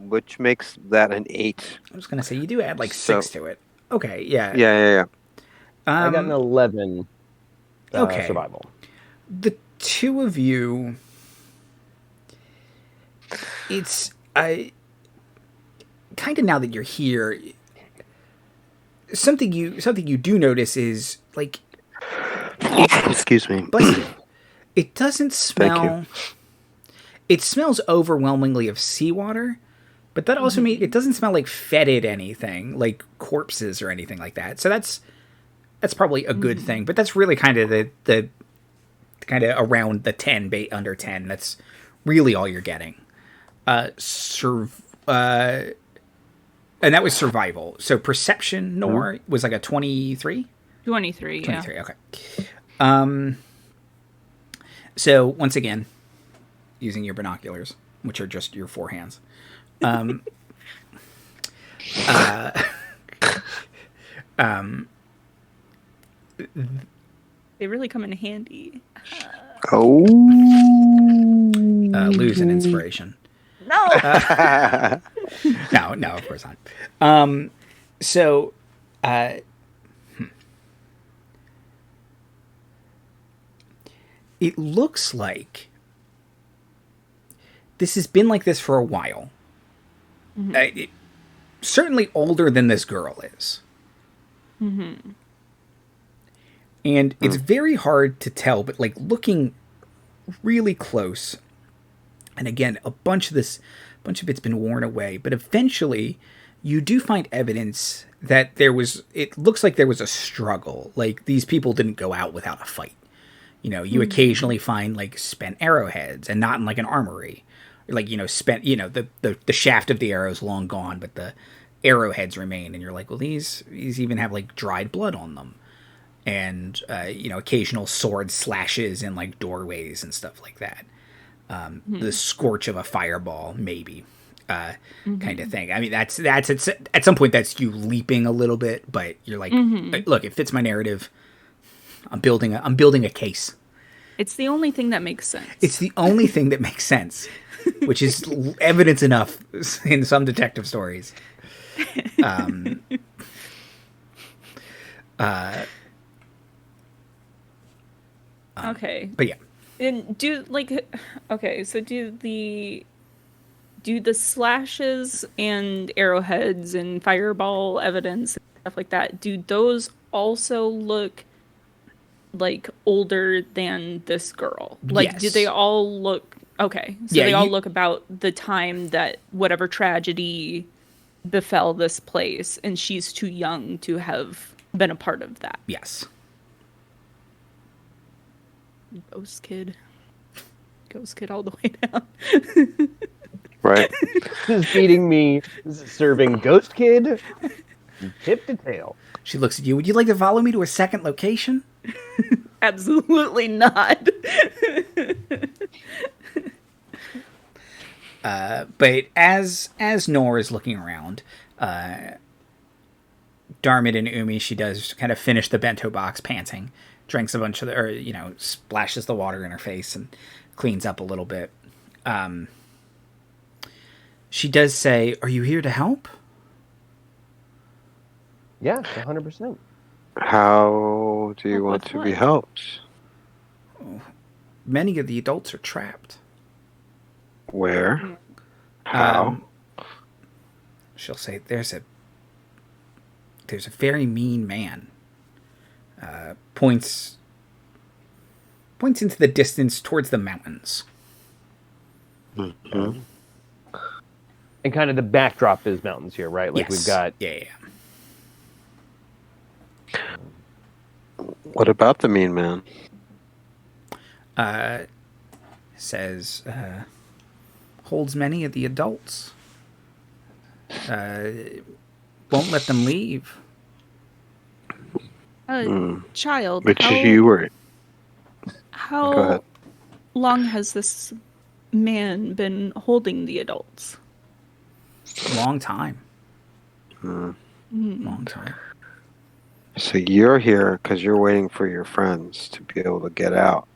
which makes that an 8. I was gonna say you do add like 6 to it. Okay. Yeah. Yeah. I got an 11 okay. survival. The 2 of you, it's kind of now that you're here, something you do notice is like Excuse me. bless you, it doesn't Thank smell. you. It smells overwhelmingly of seawater, but that also means it doesn't smell like fetid anything, like corpses or anything like that. So that's probably a good thing. But that's really kind of the kind of around the 10, under 10. That's really all you're getting. And that was survival. So perception, Nor, was like a 23? 23, 23, yeah. okay. So once again, using your binoculars, which are just your 4 hands. They really come in handy. Oh. Lose an inspiration. No! No, of course not. So, it looks like this has been like this for a while. Certainly older than this girl is. Mm-hmm. And it's very hard to tell, but like looking really close, and again, a bunch of it's been worn away, but eventually you do find evidence that it looks like there was a struggle. Like these people didn't go out without a fight. You occasionally find like spent arrowheads, and not in like an armory. Like, spent, the shaft of the arrow is long gone, but the arrowheads remain. And you're like, well, these even have like dried blood on them. And, occasional sword slashes in like doorways and stuff like that. The scorch of a fireball, maybe, kind of thing. I mean, that's at some point that's you leaping a little bit, but you're like, look, it fits my narrative. I'm building a case. It's the only thing that makes sense. It's the only thing that makes sense, which is evidence enough in some detective stories. Okay. But yeah. And do the slashes and arrowheads and fireball evidence and stuff like that, do those also look like older than this girl? Like, Yes. do they all look okay? So Yeah, they all you- look about the time that whatever tragedy befell this place, and she's too young to have been a part of that. Yes. Ghost kid all the way down. Right. This is feeding me. This is serving Ghost Kid tip to tail. She looks at you. Would you like to follow me to a second location? Absolutely not. But as Nor is looking around, Darmuid and Umi, she does kind of finish the bento box, panting, drinks a bunch of splashes the water in her face and cleans up a little bit. She does say, "Are you here to help?" Yeah, 100%. How do you Help want with to be what? helped? Many of the adults are trapped. Where? How? She'll say, "There's a very mean man." Points into the distance towards the mountains. Mhm. And kind of the backdrop is mountains here, right? Like Yes. we've got. Yeah. What about the mean man? Says holds many of the adults. Won't let them leave. Child, Which you were. Go how ahead. long has this man been holding the adults? Long time. Long time. So you're here because you're waiting for your friends to be able to get out.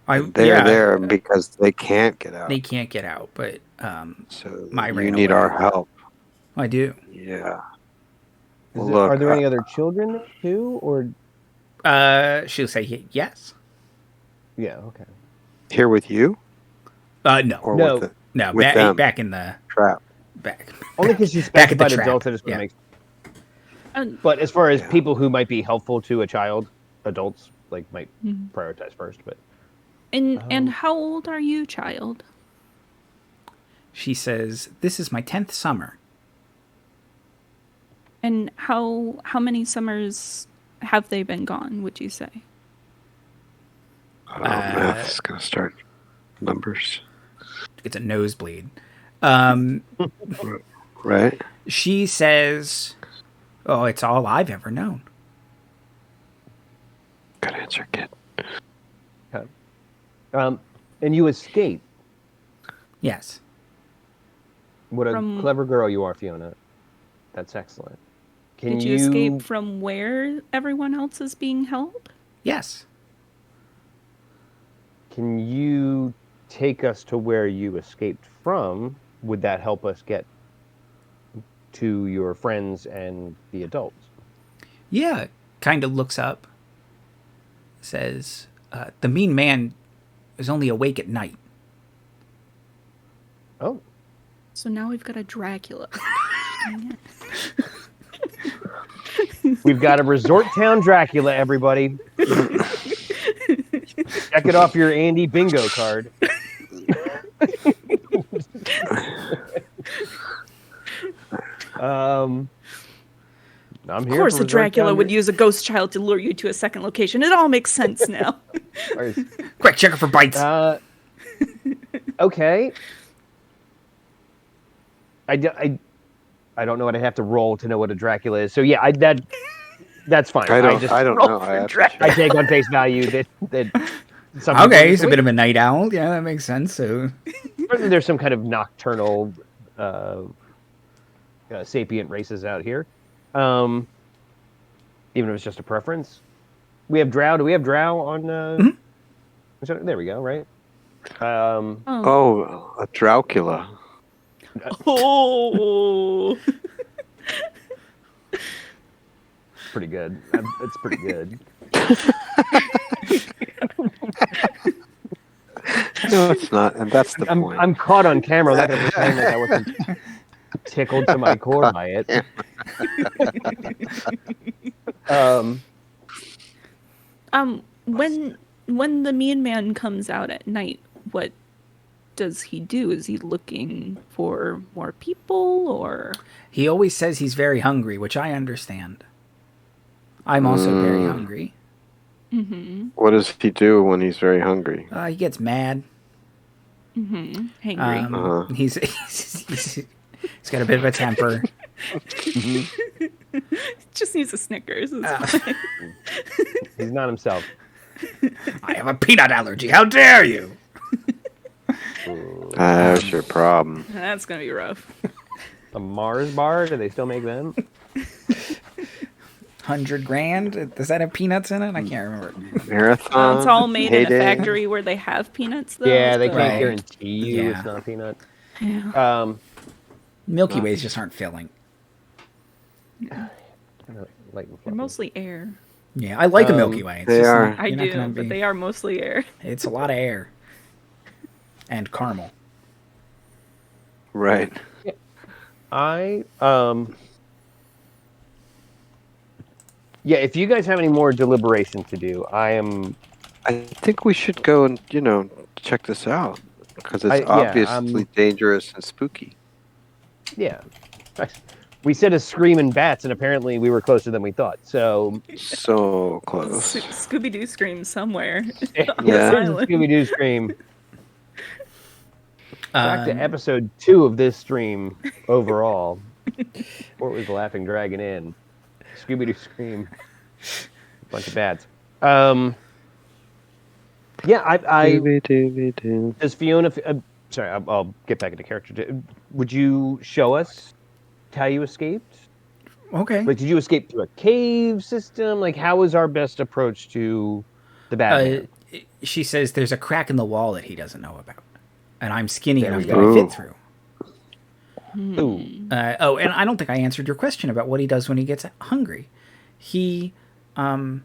They're there because they can't get out. They can't get out, but So I you ran need away. our help. I do. Yeah. Is Well, it- look, are there any other children there too, or? She'll say yes. Yeah. Okay. here with you No. or No. with the No, with them. back in the trap? back. Only because you Back at the specified trap. adults, I just want Yeah. to make. And But as far as Yeah. people who might be helpful to a child, adults like might prioritize first. But and how old are you, child? She says, "This is my 10th summer." And how many summers have they been gone, would you say? Oh, math is gonna start numbers, It's a nosebleed. right? She says, "Oh, it's all I've ever known." Good answer, kid. and you escape. Yes. What a From- clever girl you are, Fiona. That's excellent. Can Did you escape from where everyone else is being held? Yes. Can you take us to where you escaped from? Would that help us get to your friends and the adults? Yeah. Kind of looks up. Says, "The mean man is only awake at night." Oh, So now we've got a Dracula. Dang it. we've got a resort town Dracula, everybody. Check it off your Andy bingo card. I'm here. Of course, for a resort Dracula town would use a ghost child to lure you to a second location. It all makes sense now. Quick, check her for bites. Okay. I don't know what I have to roll to know what a Dracula is. So yeah, that's fine. I don't roll know. for I have to Dracula. check. I take on face value that some people Okay, do. he's a bit of a night owl. Yeah, that makes sense. So, Certainly there's some kind of nocturnal sapient races out here. Even if it's just a preference. We have drow. Do we have drow on? There we go. Right. Oh, a Dracula. Oh. Pretty good. It's pretty good. No, it's not, and that's the point. I'm caught on camera. I'm not going to pretend like I wasn't tickled to my core by it. When the mean man comes out at night, what does he do? Is he looking for more people, or? He always says he's very hungry, which I understand. I'm also very hungry. What does he do when he's very hungry? He gets mad. Hangry. He's got a bit of a temper. Just needs a Snickers. It's fine. He's not himself. I have a peanut allergy. How dare you? That's your problem. That's gonna be rough. A Mars bar? Do they still make them? $100,000? Does that have peanuts in it? I can't remember. Marathon. It's all made in a Heyday? factory where they have peanuts, though. Yeah, they so- can't Right. guarantee you Yeah. it's not peanut. Yeah. Milky Ways just aren't filling. Light and They're fluffy. mostly air. Yeah, I like a Milky Way. It's They just are. not- I you're not do, gonna but be- they are mostly air. It's a lot of air. And caramel. Right. Yeah, if you guys have any more deliberation to do, I think we should go and check this out because it's Yeah, obviously dangerous and spooky. yeah. We said a screaming bats, and apparently we were closer than we thought. So So close. Scooby-Doo screams somewhere. yeah, On this Yeah. island. Scooby-Doo scream. Back to episode 2 of this stream overall. What was the Laughing Dragon in? Scooby-Doo scream. Bunch of bats. Yeah, Dooby-dooby-doo. does Fiona? Sorry, I'll get back into character. Would you show us how you escaped? Okay. Like, did you escape through a cave system? Like, how is our best approach to the Batman? She says there's a crack in the wall that he doesn't know about. And I'm skinny There enough we that I go. fit through. Ooh. And I don't think I answered your question about what he does when he gets hungry. He does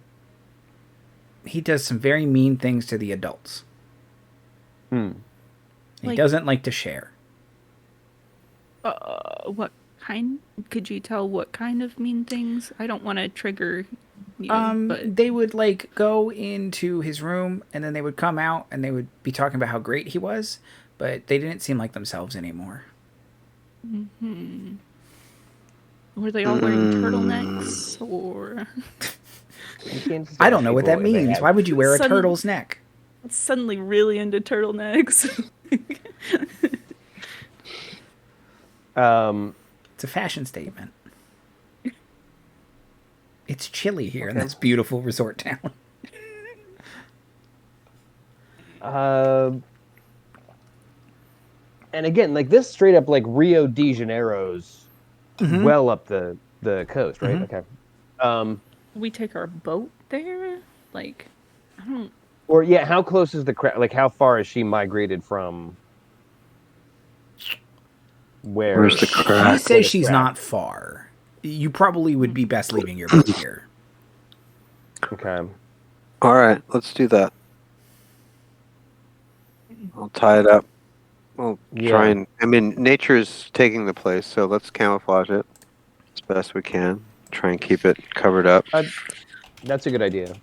some very mean things to the adults. He Like- doesn't like to share. What kind? Could you tell what kind of mean things? I don't want to trigger you, but They would like go into his room and then they would come out and they would be talking about how great he was, but they didn't seem like themselves anymore. were they all wearing turtlenecks or You can't just I ask don't know what that people if they means. have- Why would you wear a Sudden- turtle's neck? suddenly really into turtlenecks? It's a fashion statement. It's chilly here in this beautiful resort town. And again, like this straight up like Rio de Janeiro's well up the coast, right? Okay. We take our boat there? Like, I don't. Or yeah, how close is the crack? Like, how far is she migrated from? Where's the She crack? says she's not far. You probably would be best leaving your boat here. Okay. All right, let's do that. I'll tie it up. We'll try Yeah. and. I mean, nature's taking the place, so let's camouflage it as best we can. Try and keep it covered up. That's a good idea.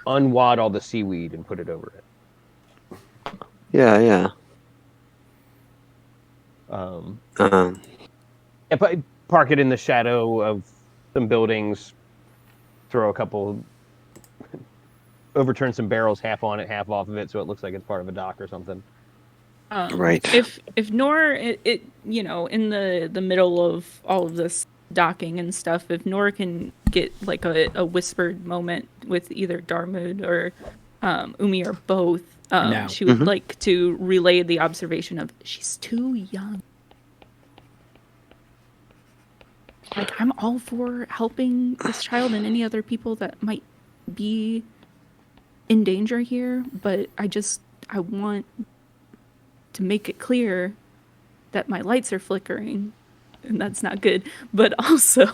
Unwad all the seaweed and put it over it. Yeah, yeah. Yeah, park it in the shadow of some buildings. Throw a couple. Overturn some barrels, half on it, half off of it, so it looks like it's part of a dock or something. Right. If Nor it in the middle of all of this docking and stuff, if Nor can get like a whispered moment with either Darmuid or Umi or both, No. she would like to relay the observation of she's too young. Like, I'm all for helping this child and any other people that might be in danger here, but I want to make it clear that my lights are flickering, and that's not good. But also,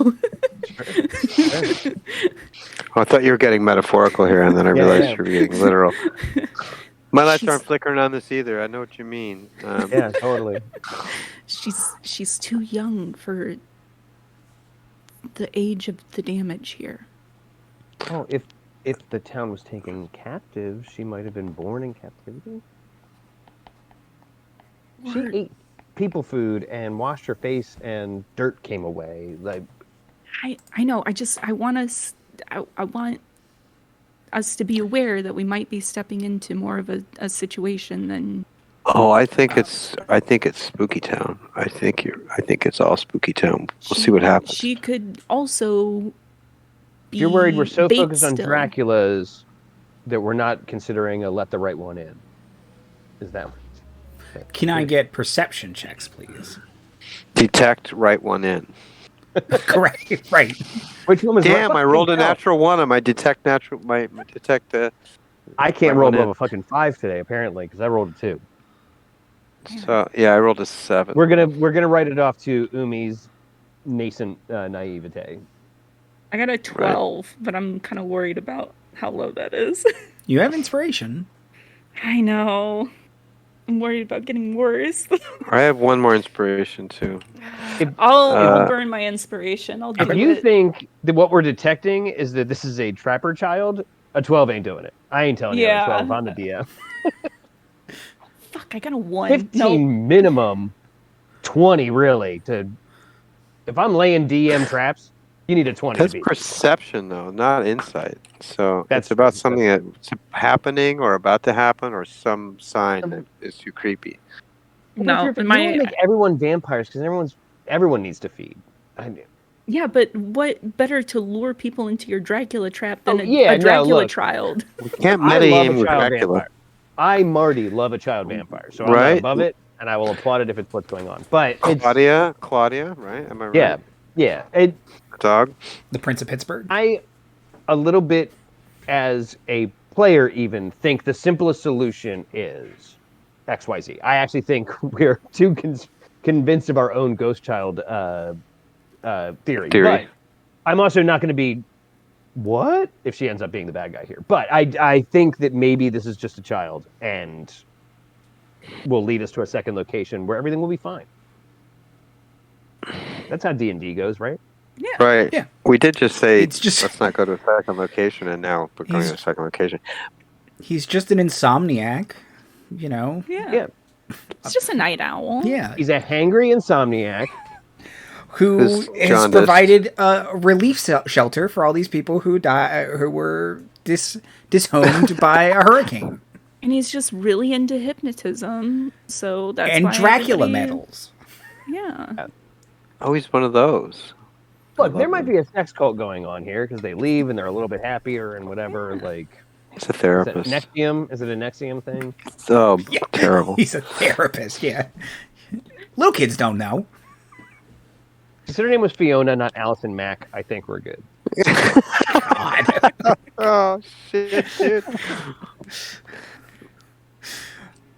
Oh, I thought you were getting metaphorical here, and then I realized yeah. you were getting literal. My lights She's- aren't flickering on this either. I know what you mean. Yeah, totally. she's too young for the age of the damage here. Oh, if if the town was taken captive, she might have been born in captivity. She ate people food and washed her face, and dirt came away. Like, I know. I want us to be aware that we might be stepping into more of a situation than. Oh, I think it's Spooky Town. I think it's all Spooky Town. We'll see what happens. She could also. if you're worried we're so bait focused on still. Draculas that we're not considering a let the right one in. Is that? Can I get perception checks, please? Detect right one in. Correct. Right. Which one was? Damn! I rolled a natural one on my detect natural. My detect. I can't right roll one above in. a fucking 5 today, apparently, because I rolled a 2. So yeah, I rolled a 7. We're gonna write it off to Umi's nascent naivete. I got a 12, but I'm kind of worried about how low that is. You have inspiration. I know. I'm worried about getting worse. I have one more inspiration too. I'll burn my inspiration. I'll do If you it. think that what we're detecting is that this is a trapper child, a 12 ain't doing it. I ain't telling you a 12. I'm the DM. Fuck, I got a 1. 15 minimum, 20 really. If I'm laying DM traps, you need a 20 That's to beat. perception though, not insight. So That's it's about true. something that's happening or about to happen, or some sign that is too creepy. No, You don't make everyone vampires because everyone needs to feed. Yeah, but what better to lure people into your Dracula trap than Oh, a yeah, Dracula look. child? We can't I meta love aim a with child Dracula. vampire. I, Marty, love a child vampire, so I'm not Right? above it, and I will applaud it if it's what's going on. But it's Claudia, right? Am I right? yeah. Dog. The Prince of Pittsburgh. I, a little bit, as a player, even think the simplest solution is XYZ. I actually think we're too convinced of our own ghost child theory. But I'm also not going to be what if she ends up being the bad guy here. But I think that maybe this is just a child and will lead us to a second location where everything will be fine. That's how D&D goes, right? Yeah. Right. Yeah. We did just say It's let's not go to a second location, and now we're going to a second location. He's just an insomniac, you know. Yeah. It's just a night owl. Yeah. He's a hangry insomniac Who Who's has jaundiced. provided a relief shelter for all these people who were dishomed by a hurricane. And he's just really into hypnotism, so that's And why Dracula everybody- medals. Yeah. Oh, he's one of those. Look, there might be a sex cult going on here because they leave and they're a little bit happier and whatever. Like, He's a is it therapist. Nexium? Is it a Nexium thing? Oh, Yeah. terrible. He's a therapist, yeah. Little kids don't know. Since her name was Fiona, not Allison Mack, I think we're good. God. Oh shit, dude.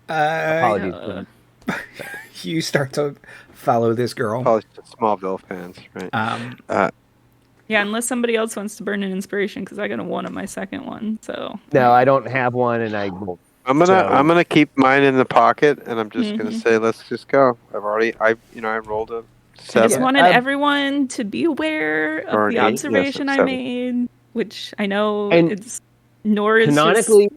Apologies for that. You start to follow this girl. Probably Smallville fans, right? Yeah, unless somebody else wants to burn an inspiration, because I got a 1 on my second one, so. No, I don't have one, and I will. I'm gonna keep mine in the pocket, and I'm just gonna say let's just go. I rolled a I 7. just wanted everyone to be aware of Or an the 8, observation yes, I 7. made, which I know And it's nor is Canonically,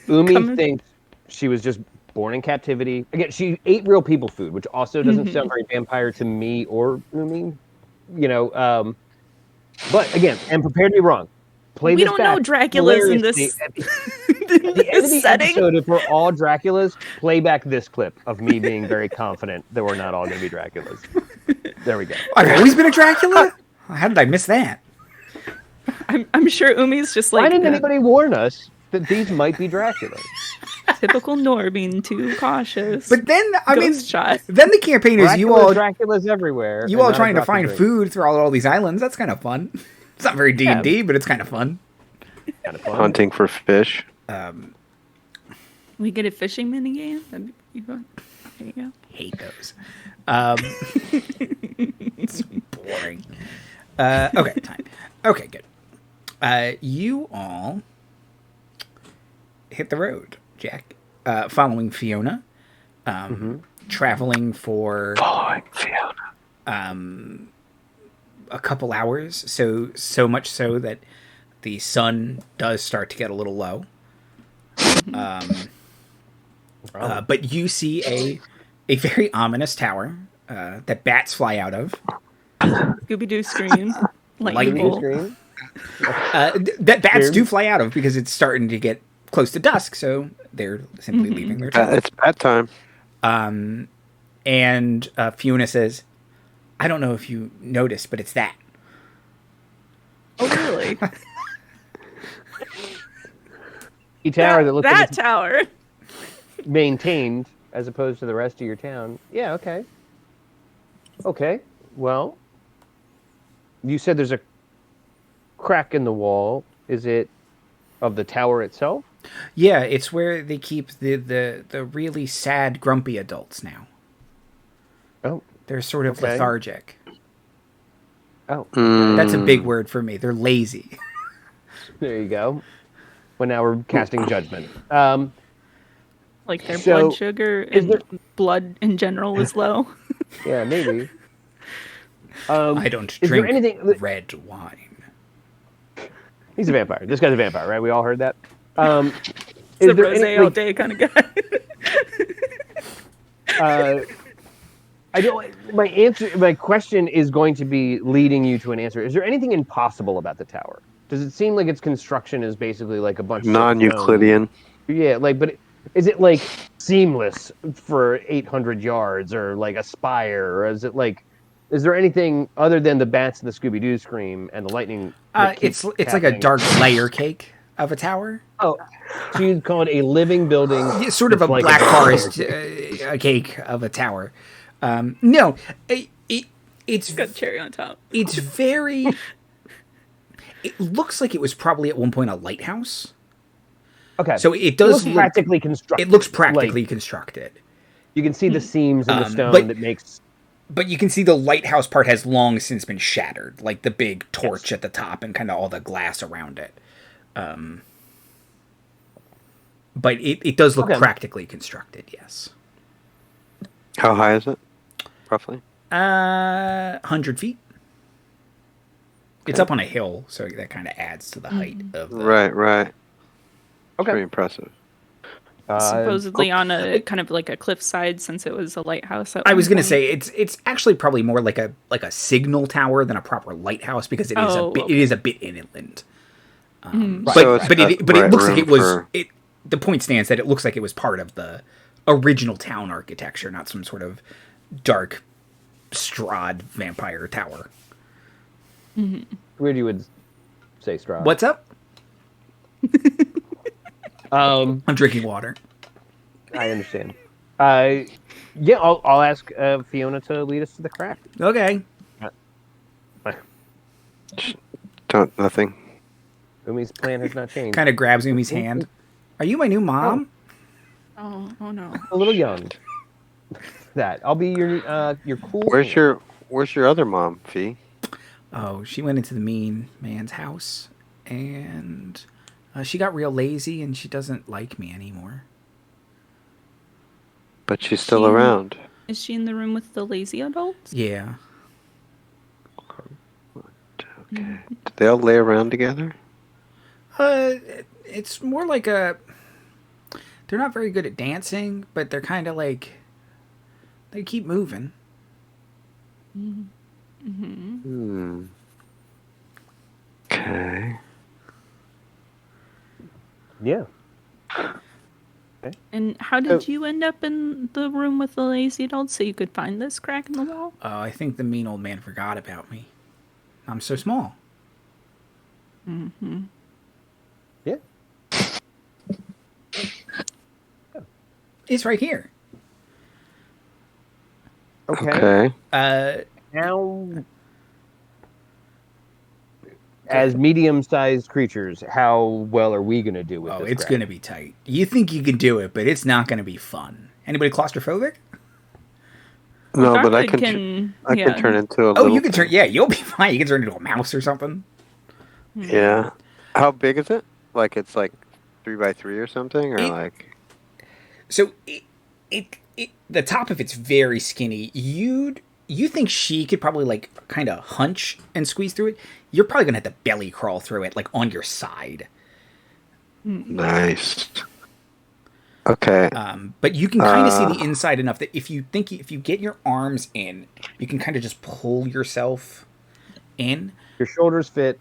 Umi coming- thinks she was just born in captivity. Again, she ate real people food, which also doesn't sound very vampire to me or Umi. You know, but again, and prepare to be wrong. We don't know Dracula's in this, At the end of the setting. episode, if we're all Draculas, play back this clip of me being very confident that we're not all going to be Draculas. There we go. I've always been a Dracula? How did I miss that? I'm sure Umi's just like Why didn't anybody warn us that these might be Draculas? typical Nor being too cautious. But then, Ghost shot. then the campaign is Draculas everywhere. you and all not a trying to drop of find drink. food throughout all these islands. That's kind of fun. It's not very D&D, but it's kind of fun. Kind of fun. Hunting for fish. We get a fishing minigame. That'd be fun. There you go. Hate those. It's boring. Okay, time. Okay, good. You all hit the road, Jack. Following Fiona. Traveling for Following Fiona. a couple hours. So much so that the sun does start to get a little low. But you see a very ominous tower that bats fly out of. Scooby-Doo scream. Lightning Lightning bolt. Screen. That bats Weird. do fly out of because it's starting to get close to dusk, so they're simply leaving their tower. It's bedtime. And Fiona says, I don't know if you noticed, but it's that. Oh, really? A tower that looks like that it's tower. maintained as opposed to the rest of your town. Yeah, okay. Okay, well, you said there's a crack in the wall. Is it of the tower itself? Yeah, it's where they keep the really sad, grumpy adults now. Oh, They're sort of Okay. lethargic. oh, That's a big word for me. They're lazy. there you go. Well, now we're casting judgment. Like their So, blood sugar and blood in general is low. Yeah, maybe. I don't Is there drink anything? red wine. He's a vampire. This guy's a vampire, right? We all heard that. It's a rosé all day kind of guy. I don't. My question is going to be leading you to an answer. Is there anything impossible about the tower? Does it seem like its construction is basically like a bunch of Non-Euclidean. Yeah, but is it like seamless for 800 yards, or like a spire, or is it like? Is there anything other than the bats and the Scooby-Doo scream and the lightning? that It's keeps like a happening? dark layer cake of a tower. Oh, so you'd call it a living building? Yeah, sort of a that's like Black a- Forest a cake of a tower. No, it's Got cherry on top. it's very. It looks like it was probably at one point a lighthouse. Okay, So it does looks look- practically constructed. It looks practically Like, constructed. you can see the seams in the stone but- that makes. But you can see the lighthouse part has long since been shattered, like the big torch at the top and kind of all the glass around it. But it does look Okay. practically constructed, yes. How high is it, roughly? 100 feet. It's up on a hill, so that kind of adds to the height of the... Right. Okay. Pretty impressive. Supposedly on a kind of like a cliffside, since it was a lighthouse. I was going to say it's actually probably more like a signal tower than a proper lighthouse because it is Oh, it is a bit inland. Mm. So it's But got it right looks like room it was for- the point stands that it looks like it was part of the original town architecture, not some sort of dark Strahd vampire tower. Weird you would say Strahd. What's up? Um, I'm drinking water. I understand. Yeah, I'll ask Fiona to lead us to the crack. Okay. Nothing. Umi's plan has not changed. Kind of grabs Umi's hand. Are you my new mom? Oh no. A little young. That I'll be your cool. Where's your other mom, Fee? Oh, she went into the mean man's house, and she got real lazy, and she doesn't like me anymore. But she's still She- around. Is she in the room with the lazy adults? Yeah. Do they all lay around together? It's more like a... They're not very good at dancing, but they're kind of like... They keep moving. Okay. Yeah. And how did you end up in the room with the lazy adults so you could find this crack in the wall? Oh, I think the mean old man forgot about me. I'm so small. Yeah. It's right here. Okay. Okay. Now, as medium-sized creatures, how well are we going to do with Oh, this? it's crack? going to be tight. You think you can do it, but it's not going to be fun. Anybody claustrophobic? No, but I Darmuid can yeah. turn into a Oh, little you can turn... Yeah, you'll be fine. You can turn into a mouse or something. Yeah. How big is it? Like it's like 3x3 or something, or It- like So, the top of it's very skinny. You'd you think she could probably like kind of hunch and squeeze through it. You're probably gonna have to belly crawl through it, like on your side. Nice. Okay. But you can kind of see the inside enough that if you get your arms in, you can kind of just pull yourself in. Your shoulders fit.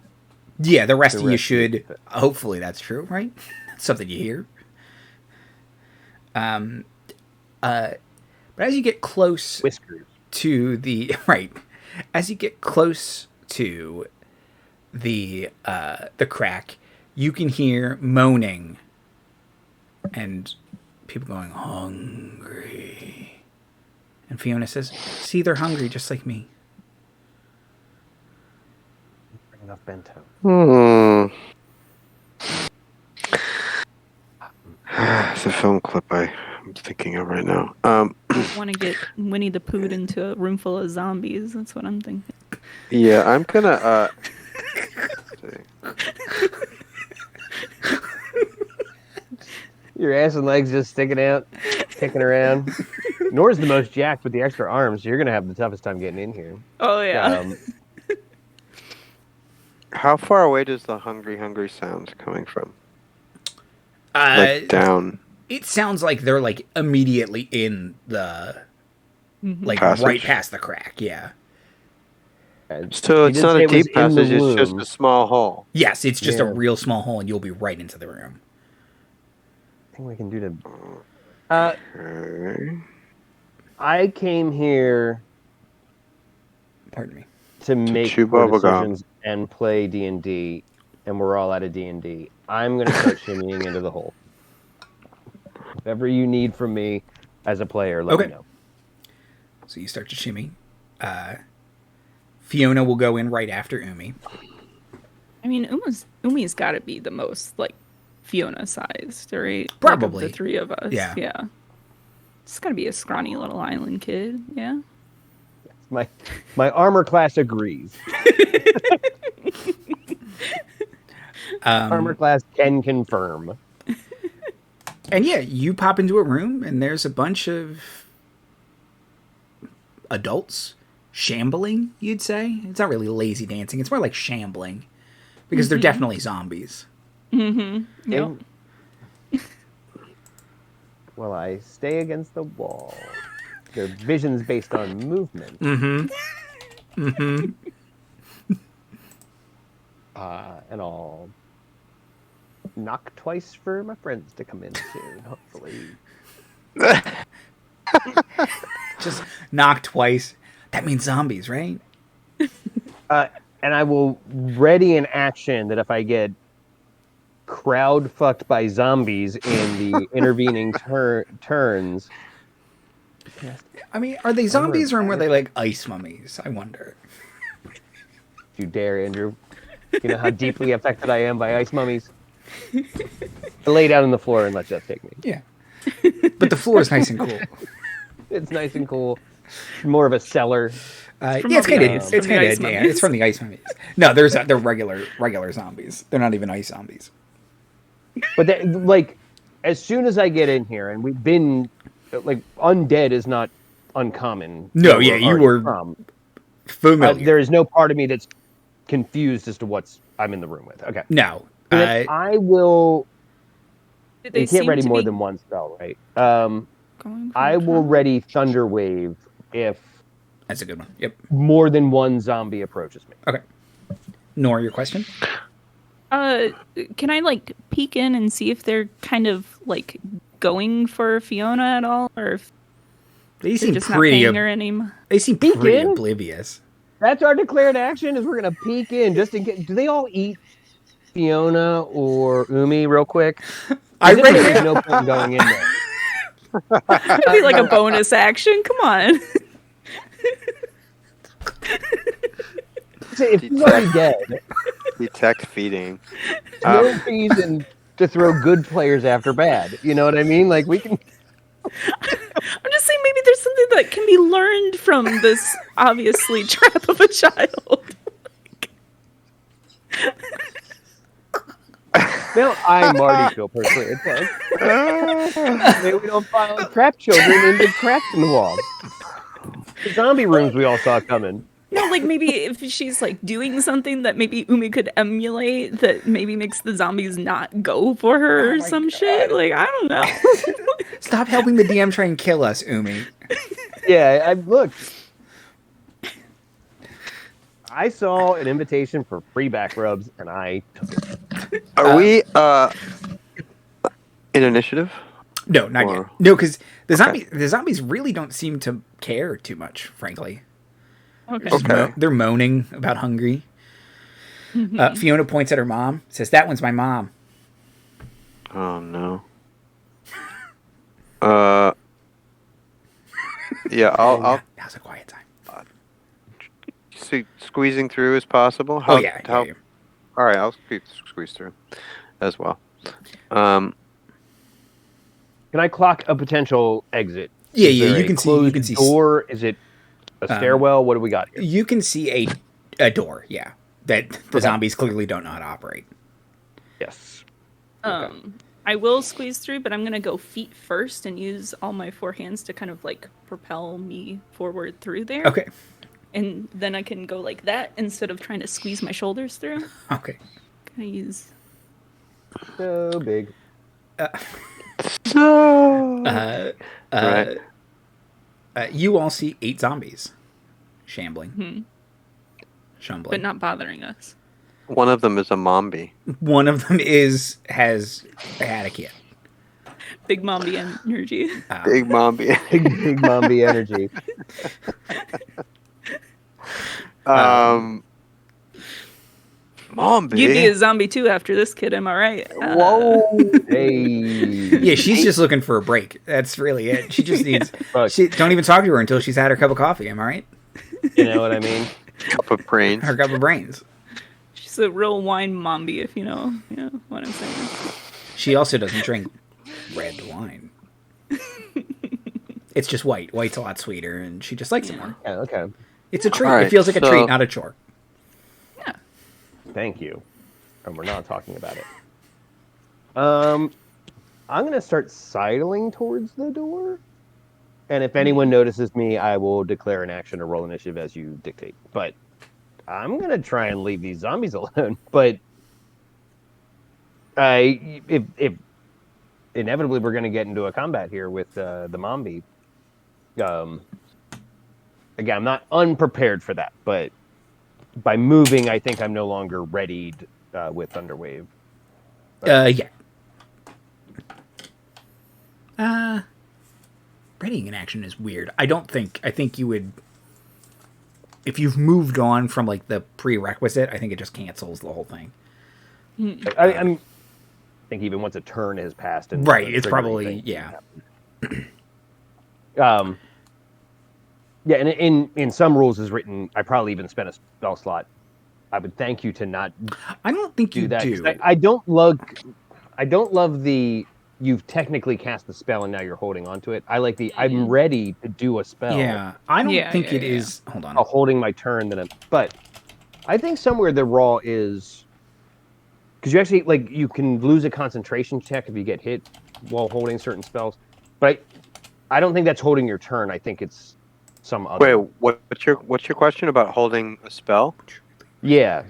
Yeah, the rest of you should. Hopefully, that's true, right? That's something you hear. But as you get close to the as you get close to the crack, you can hear moaning and people going hungry. And Fiona says, "See, they're hungry just like me." Bring enough bento. It's a film clip I'm thinking of right now. I want to get Winnie the Pooh into a room full of zombies. That's what I'm thinking. Yeah, I'm gonna. Your ass and legs just sticking out, kicking around. Nora's the most jacked with the extra arms. So you're gonna have the toughest time getting in here. Oh yeah. How far away does the hungry sound coming from? Like down. It sounds like they're like immediately in the like passage. right past the crack. Yeah. So it's not a deep passage. It's just a small hole. Yes, it's just a real small hole, and you'll be right into the room. I think we can do to. I came here. Pardon me. To make poor decisions and play D&D, and we're all out of D&D. I'm going to start shimmying into the hole. Whatever you need from me as a player, let me know. So you start to shimmy. Fiona will go in right after Umi. I mean, Umi's got to be the most like Fiona sized, right? Probably like, the three of us. Yeah. It's got to be a scrawny little island kid. Yeah. My armor class agrees. Armor class can confirm. And yeah, you pop into a room and there's a bunch of adults shambling, you'd say. It's not really lazy dancing. It's more like shambling because they're definitely zombies. Mm-hmm. Yep. Well, I stay against the wall. Their vision's based on movement. And I'll knock twice for my friends to come in soon, hopefully. Just knock twice. That means zombies, right? And I will ready an action that if I get crowd fucked by zombies in the intervening turns. I mean, are they zombies or are they like ice mummies? I wonder. You dare, Andrew. You know how deeply affected I am by ice mummies? I lay down on the floor and let Jeff take me. Yeah. But the floor is nice and cool. It's nice and cool. More of a cellar. It's kind of it's from the ice mummies. No, they're regular zombies. They're not even ice zombies. But like, as soon as I get in here, and we've been like, undead is not uncommon. No, yeah, you were familiar. There is no part of me that's confused as to what's I'm in the room with. Okay. No. I will. You can't ready more be... than one spell, right? I will ready Thunder Wave if. That's a good one. Yep. More than one zombie approaches me. Okay. Nora, your question? Can I like peek in and see if they're kind of like going for Fiona at all, or if they seem just pretty not paying her anymore? They seem pretty oblivious. That's our declared action. Is we're gonna peek in just in case. Do they all eat Fiona or Umi real quick? There's no point going in there. It'd be like a bonus action. Come on. If he's already dead, detect feeding. No reason to throw good players after bad. You know what I mean? Like we can. I'm just saying maybe there's something that can be learned from this obviously trap of a child. Now I, Marty, feel personally attacked. Maybe we don't follow trap children into cracks in the wall. The zombie rooms we all saw coming. No, like maybe if she's like doing something that maybe Umi could emulate that maybe makes the zombies not go for her or some shit. Like, I don't know. Stop helping the DM try and kill us, Umi. Yeah, I look. I saw an invitation for free back rubs, and I took it. Are we in initiative? No, not yet. No, because the zombies really don't seem to care too much, frankly. Okay. They're moaning about hungry. Fiona points at her mom, says, "That one's my mom." Oh no. Yeah, I'll Now's a quiet time. see, squeezing through is possible. Oh yeah. All right, I'll squeeze through as well. Can I clock a potential exit? Yeah, Is yeah. there You a can see. closed You can see. door. Is it a stairwell? What do we got here? You can see a door. Yeah, that the zombies clearly don't know how to operate. Yes. I will squeeze through, but I'm gonna go feet first and use all my 4 hands to kind of like propel me forward through there. Okay. And then I can go like that instead of trying to squeeze my shoulders through. Okay. Can I use? So big. Right. You all see 8 zombies shambling, But not bothering us. One of them is a mombi. One of them has had a kid. Big mommy energy. Big mombi. Big mommy energy. Mombi. You'd be a zombie too after this kid, am I right? Whoa. Hey. Yeah, she's just looking for a break. That's really it. She just needs. Look. Don't even talk to her until she's had her cup of coffee. Am I right? You know what I mean? Cup of brains. Her cup of brains. She's a real wine mombi, if you know what I'm saying. She also doesn't drink red wine. It's just white. White's a lot sweeter, and she just likes it more. Yeah, okay. It's a treat. All right, it feels like a so- treat, not a chore. Yeah. Thank you. And we're not talking about it. I'm gonna start sidling towards the door. And if anyone notices me, I will declare an action or roll initiative as you dictate. But I'm gonna try and leave these zombies alone. But if inevitably we're gonna get into a combat here with the Mombi. Again, I'm not unprepared for that, but by moving, I think I'm no longer readied with Thunderwave. Yeah. Readying an action is weird. I think you would, if you've moved on from like the prerequisite, I think it just cancels the whole thing. I think even once a turn has passed, and Right, the it's triggering probably, thing yeah. happens. Yeah, and in some rules is written, I probably even spent a spell slot. I would thank you to not I don't think do you that. do. 'Cause I don't love the you've technically cast the spell and now you're holding on to it. I like the I'm ready to do a spell. Yeah, I don't think it yeah. is. Hold on. While holding my turn, but I think somewhere the raw is because you actually like you can lose a concentration check if you get hit while holding certain spells. But I don't think that's holding your turn. I think it's some other. Wait, what's your question about holding a spell? Yeah.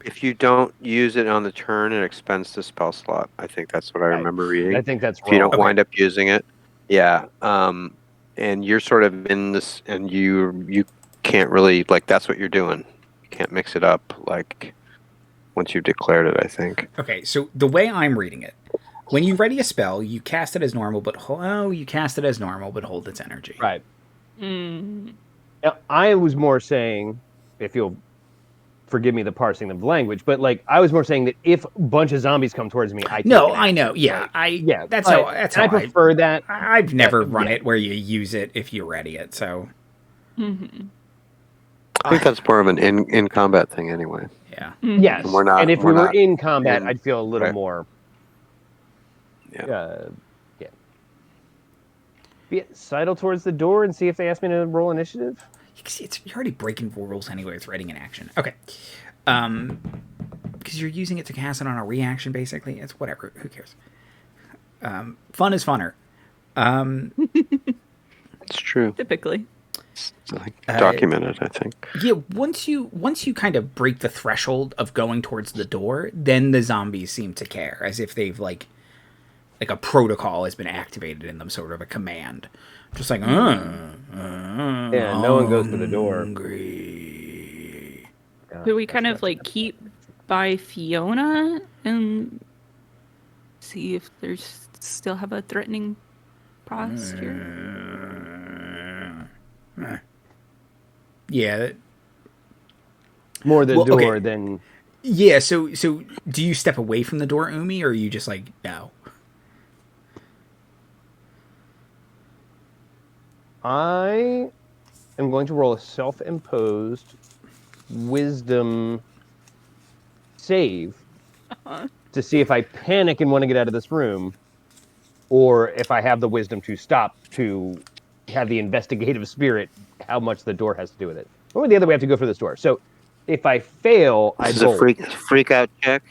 If you don't use it on the turn, it expends the spell slot. I think that's what I remember reading. I think that's If you wrong. don't wind up using it, yeah. And you're sort of in this, and you can't really like that's what you're doing. You can't mix it up like once you've declared it. I think. Okay, so the way I'm reading it, when you ready a spell, you cast it as normal, but hold its energy. Right. I was more saying, if you'll forgive me the parsing of the language, but like I was more saying that if a bunch of zombies come towards me, I No, take an I know. action. Yeah, Like, That's but- how. That's and how I prefer that. I've never run yeah. it where you use it if you ready it. So I think that's more of an in combat thing anyway. yeah. Yes, And we're not- and if we're we were not in combat, in- I'd feel a little right. more. Yeah. Yeah. Sidle towards the door and see if they ask me to roll initiative. You can see you're already breaking rules anyway with readying an action. Okay. Because you're using it to cast it on a reaction, basically. It's whatever. Who cares? Fun is funner. It's true. Typically. It's like documented, I think. Yeah, once you kind of break the threshold of going towards the door, then the zombies seem to care, as if they've like a protocol has been activated in them, sort of a command. Just like, Yeah, no one goes for the door. hungry. Do we kind of like keep by Fiona and see if there's still have a threatening posture? Yeah. More the Well, door okay. than. Yeah, so do you step away from the door, Umi, or are you just like, no? I am going to roll a self-imposed wisdom save to see if I panic and want to get out of this room, or if I have the wisdom to stop, to have the investigative spirit, how much the door has to do with it. Or the other way, I have to go for this door. So if I fail, I This is a bolt. freak out check.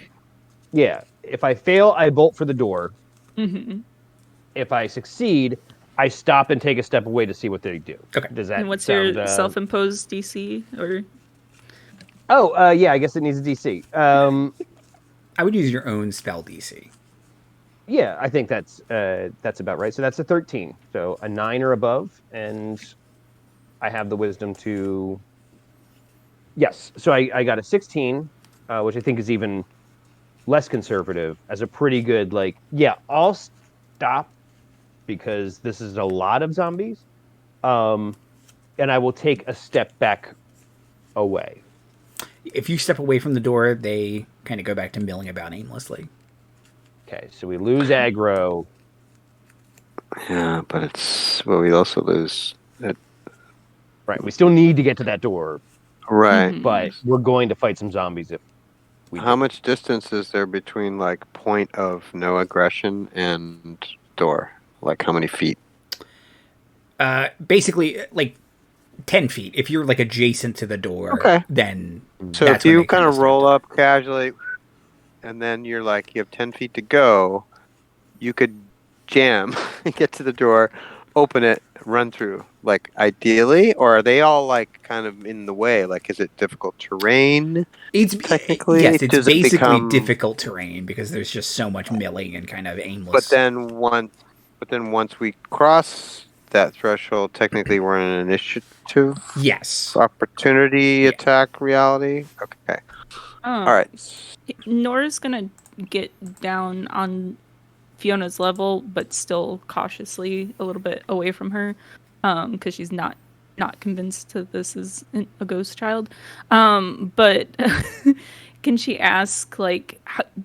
Yeah. If I fail, I bolt for the door. Mm-hmm. If I succeed, I stop and take a step away to see what they do. Okay. Does that And what's sound, your self-imposed DC? Or yeah, I guess it needs a DC. I would use your own spell DC. Yeah, I think that's about right. So that's a 13. So a 9 or above, and I have the wisdom to. Yes, so I got a 16, which I think is even less conservative, as a pretty good, like, yeah, I'll stop because this is a lot of zombies, and I will take a step back away. If you step away from the door, they kind of go back to milling about aimlessly. Okay, so we lose aggro. Yeah, but we also lose it. Right, we still need to get to that door, Right. Mhm. but we're going to fight some zombies if we How do. much distance is there between like point of no aggression and door? Like how many feet? Basically, like 10 feet. If you're like adjacent to the door, Okay. then So that's if when you they kind of start roll to- up casually, and then you're like you have 10 feet to go, you could jam and get to the door, open it, run through. Like ideally, or are they all like kind of in the way? Like is it difficult terrain? It's Technically, yes, it's does it basically become- difficult terrain because there's just so much milling and kind of aimless. But then once we cross that threshold, technically we're in an initiative yes, opportunity attack reality. Okay. All right. Nora's gonna get down on Fiona's level, but still cautiously a little bit away from her, because she's not convinced that this is a ghost child. But can she ask, like,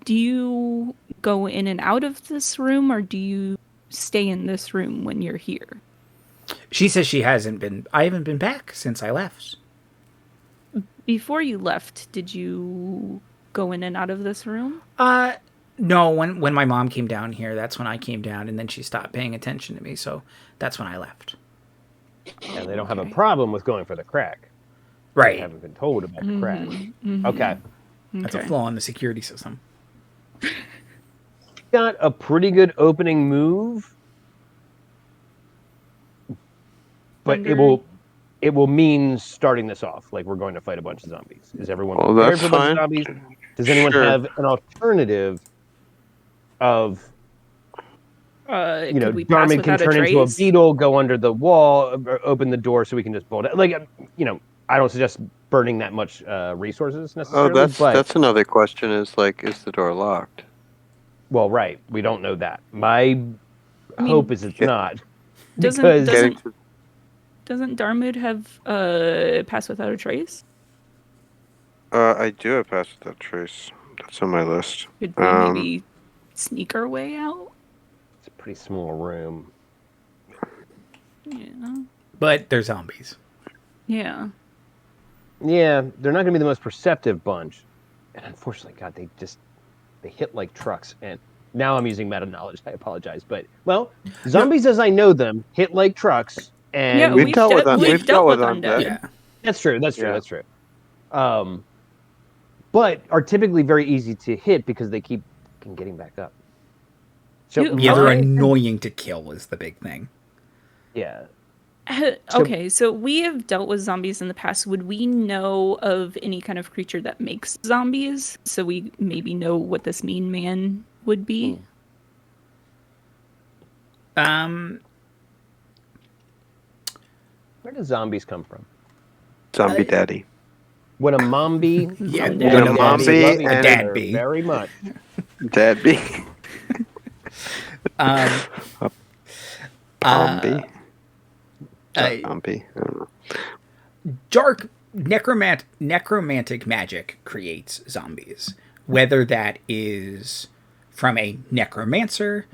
do you go in and out of this room, or do you stay in this room when you're here? she says she hasn't been. I haven't been back since I left. Before you left, did you go in and out of this room? No. When my mom came down here, that's when I came down, and then she stopped paying attention to me. So that's when I left. And they don't have a problem with going for the crack. They Right. haven't been told about the crack. Mm-hmm. Okay. That's a flaw in the security system. Got a pretty good opening move, but it will mean starting this off like we're going to fight a bunch of zombies. Is everyone Well, prepared that's for a bunch fine. of zombies? Does anyone Sure. have an alternative of, could we pass Darmuid can without a turn into a trace? beetle, go under the wall, or open the door so we can just bolt it? Like, I don't suggest burning that much resources Oh, necessarily. that's another question. Is like, is the door locked? Well, right. We don't know that. My hope is it's not. Doesn't because Getting to- doesn't Darmuid have pass without a trace? I do have pass without trace. That's on my list. Could we maybe sneak our way out? it's a pretty small room. Yeah. But they're zombies. Yeah. Yeah, they're not going to be the most perceptive bunch. And unfortunately, God, they hit like trucks. And now I'm using meta knowledge. I apologize. But, well, zombies as I know them hit like trucks. And Yeah, We've dealt with them. we've dealt with undead. undead. Yeah. that's true. That's true. Yeah. That's true. But are typically very easy to hit because they keep getting back up. So You- Yeah, they're my- annoying to kill is the big thing. Yeah. Okay, so we have dealt with zombies in the past. Would we know of any kind of creature that makes zombies? So we maybe know what this mean man would be? Um, Where do zombies come from? Zombie daddy. When a mombi, Yeah, and when a daddy mombi love each and a dad other bee. very much. Dad be. um, Zombie. uh, Zombie. I don't know. dark necromantic magic creates zombies, whether that is from a necromancer,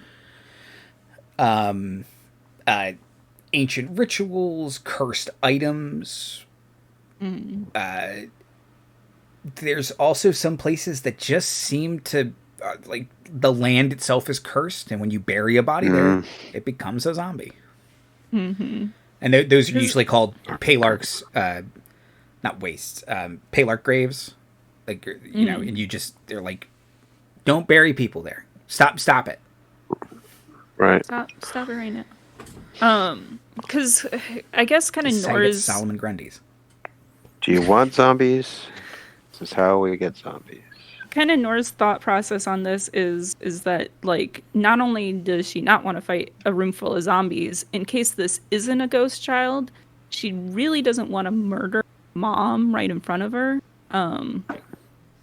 ancient rituals, cursed items. There's also some places that just seem to like the land itself is cursed, and when you bury a body there, it becomes a zombie. And those are usually called Palarks, not wastes, Palark graves. Like, you know, and they're like, don't bury people there. Stop it. Right. Stop it right now. Because I guess kind of Site of Nora's Solomon Grundy's. Do you want zombies? This is how we get zombies. kind of Nora's thought process on this is that, like, not only does she not want to fight a room full of zombies, in case this isn't a ghost child, she really doesn't want to murder mom right in front of her.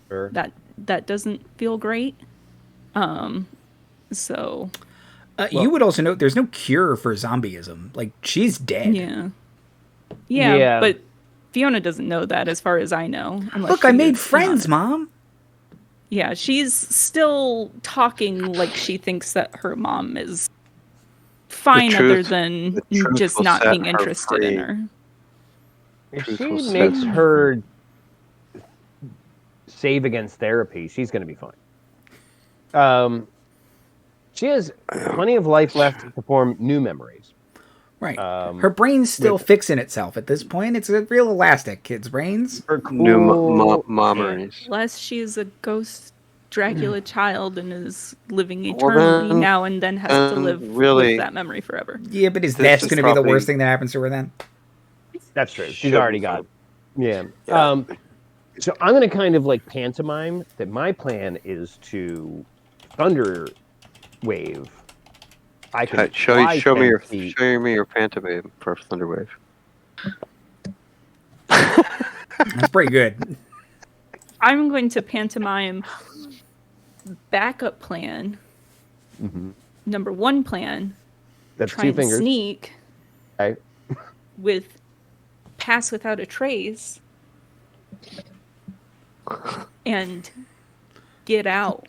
Sure. That doesn't feel great. So You would also note there's no cure for zombieism. Like, she's dead. yeah, but Fiona doesn't know that, as far as I know. Look, I made friends, Mom. Yeah, she's still talking like she thinks that her mom is fine, other than just not being interested in her. If she makes her save against therapy, she's going to be fine. She has plenty of life left to form new memories. Right. Her brain's still fixing itself at this point. It's a real elastic, kids' brains. Her cool New memories. Unless she's a ghost Dracula child and is living eternally now and then has to live with that memory forever. Yeah, but that's going to be the worst thing that happens to her then? That's true. She's already got. Yeah. So I'm going to kind of like pantomime that my plan is to thunder wave. I can show me your pantomime for Thunderwave. That's pretty good. I'm going to pantomime backup plan. Number one plan. That's try two and fingers. Sneak. Okay. With pass without a trace. And get out.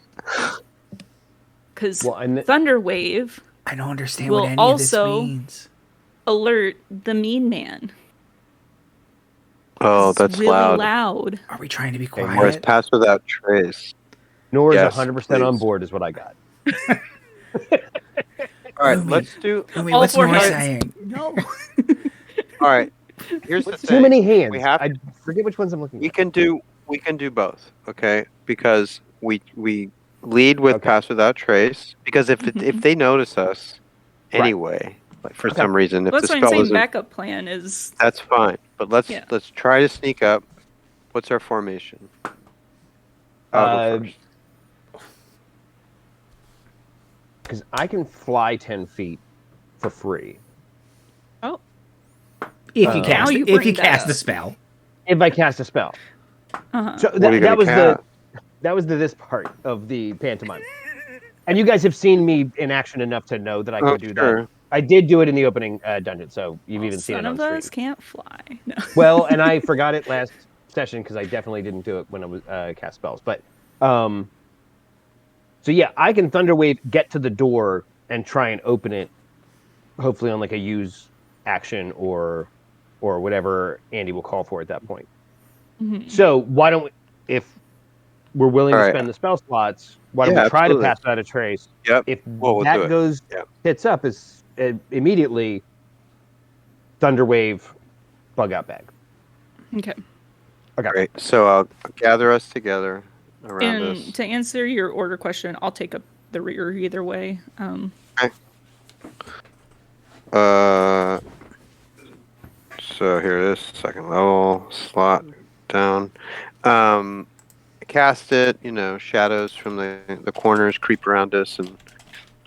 Because Thunderwave. I don't understand what any of this means. Alert the mean man. Oh, that's really loud. loud. Are we trying to be quiet? Whereas pass without trace. Nora's 100% on board is what I got. All right, let's do. What's Nora saying? No. All right. Here's the thing. Too many hands. I forget which ones I'm looking at. We can do both, okay? Because we lead with pass without trace. Because if they notice us anyway, like for some reason, if that's the what spell I'm saying. isn't, Backup plan is that's fine. But let's try to sneak up. What's our formation? I'll go first. Because I can fly 10 feet for free. Oh. If you cast the spell. If I cast a spell. So that was this part of the pantomime. And you guys have seen me in action enough to know that I could do that. I did do it in the opening dungeon, so you've even seen it on stream. Some of us can't fly. No. Well, and I forgot it last session because I definitely didn't do it when I was cast spells. But so yeah, I can Thunderwave, get to the door, and try and open it, hopefully on like a use action or whatever Andy will call for at that point. So why don't we, if we're willing to spend the spell slots, why don't we try to pass without a trace? Yep. If we'll that hits up, is immediately Thunderwave, bug out bag. Okay. Great. So I'll gather us together around us. And to answer your order question, I'll take up the rear either way. Okay. So here it is, second level, slot down. Cast it, shadows from the corners creep around us and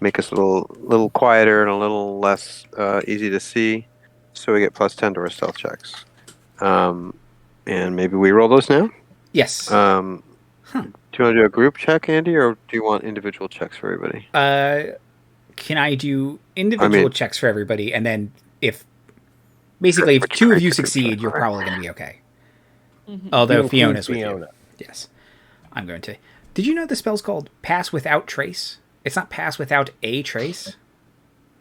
make us a little quieter and a little less easy to see. So we get +10 to our stealth checks. And maybe we roll those now? Yes. Do you want to do a group check, Andy, or do you want individual checks for everybody? Can I do individual checks for everybody, and then if two of you succeed, you're probably going to be okay. Mm-hmm. Although Fiona's with you. Yes. I'm going to. Did you know the spell's called Pass Without Trace? It's not Pass Without a Trace.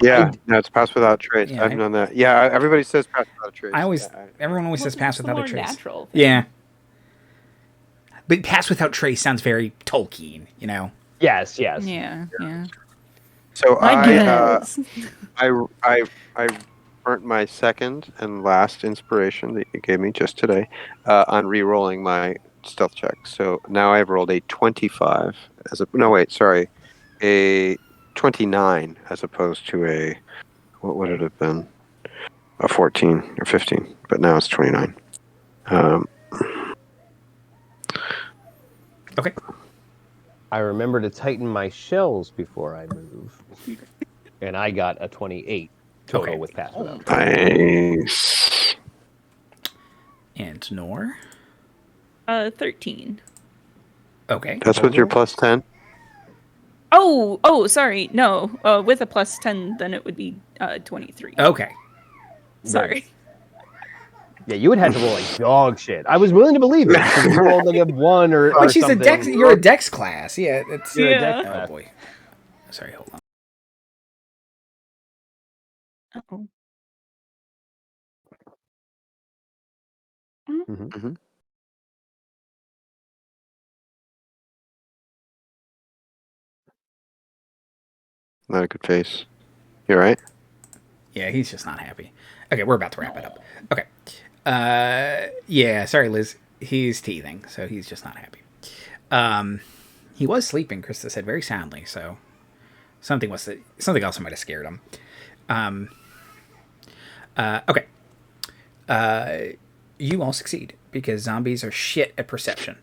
Yeah, no, it's Pass Without Trace. Yeah, I've known that. Yeah, everybody says Pass Without Trace. Everyone always says Pass Without a Trace. Natural thing. Yeah. But Pass Without Trace sounds very Tolkien, Yes. Yeah. So I burnt my second and last inspiration that you gave me just today on re-rolling my stealth check. So now I've rolled a 25 a 29 as opposed to what would it have been? A 14 or 15, but now it's 29. Okay. I remember to tighten my shells before I move, and I got a 28 total with Pass Without. Nice. And Nor? 13. Okay. That's with your +10? Oh, sorry. No, with a +10, then it would be 23. Okay. Sorry. Yeah, you would have to roll like dog shit. I was willing to believe it because you rolled like a 1 or But she's something. a dex. You're a dex class. Yeah, it's You're a dex Oh class. boy. Sorry, hold on. Uh-oh. Mm-hmm. Not a good face. You all right? Yeah, he's just not happy. Okay, we're about to wrap it up. Okay. Yeah, sorry, Liz. He's teething, so he's just not happy. He was sleeping, Krista said, very soundly, so something else might have scared him. Okay. You all succeed, because zombies are shit at perception.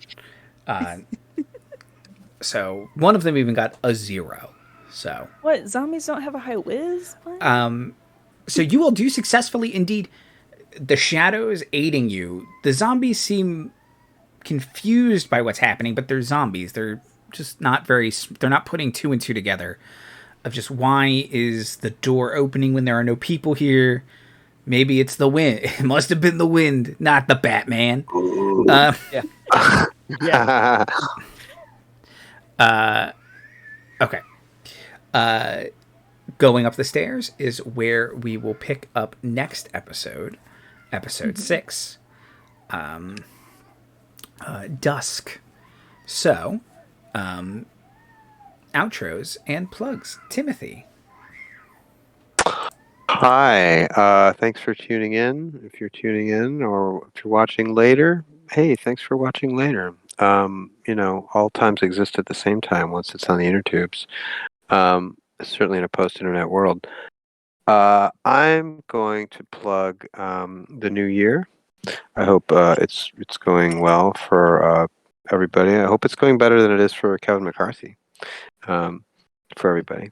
So, one of them even got a 0. So What? Zombies don't have a high whiz? What? So you all do successfully, indeed. The shadows aiding you. The zombies seem confused by what's happening, but they're zombies. They're just not they're not putting 2 and 2 together of just why is the door opening when there are no people here. Maybe it's the wind. It must have been the wind, not the Batman. Yeah. Okay. Going up the stairs is where we will pick up next episode 6, Dusk. So, outros and plugs. Timothy. Hi. Thanks for tuning in. If you're tuning in or if you're watching later, hey, thanks for watching later. All times exist at the same time once it's on the inner tubes. Certainly in a post-internet world. I'm going to plug the new year. I hope it's going well for everybody. I hope it's going better than it is for Kevin McCarthy. For everybody.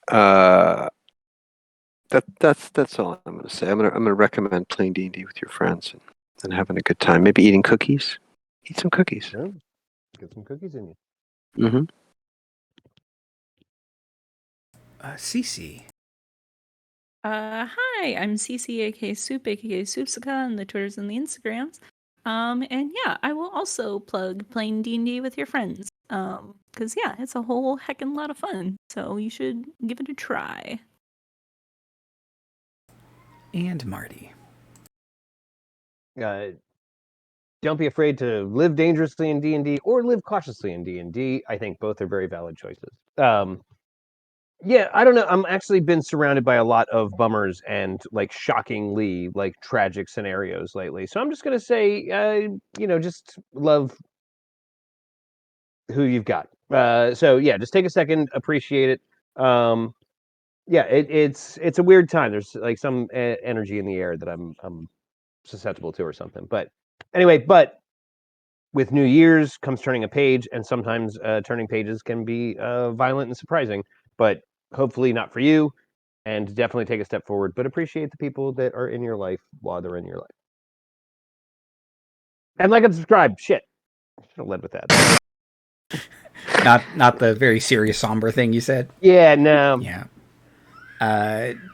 That's all I'm going to say. I'm going to recommend playing D&D with your friends and having a good time. Maybe eating cookies. Eat some cookies. Yeah. Get some cookies in you. Mm-hmm. Cece. Hi, I'm Cece, aka Soup, aka Soupsica, on the Twitters and the Instagrams. And yeah, I will also plug playing D&D with your friends. Because yeah, it's a whole heckin' lot of fun. So you should give it a try. And Marty. Don't be afraid to live dangerously in D&D or live cautiously in D&D. I think both are very valid choices. Yeah, I don't know. I'm actually been surrounded by a lot of bummers and like shockingly like tragic scenarios lately. So I'm just gonna say, just love who you've got. So yeah, just take a second, appreciate it. Yeah, it's a weird time. There's like some energy in the air that I'm susceptible to or something. But anyway, but with New Year's comes turning a page, and sometimes turning pages can be violent and surprising, but hopefully not for you, and definitely take a step forward, but appreciate the people that are in your life while they're in your life. And like and subscribe. Shit. I should have led with that. Not the very serious, somber thing you said. Yeah, no. Yeah.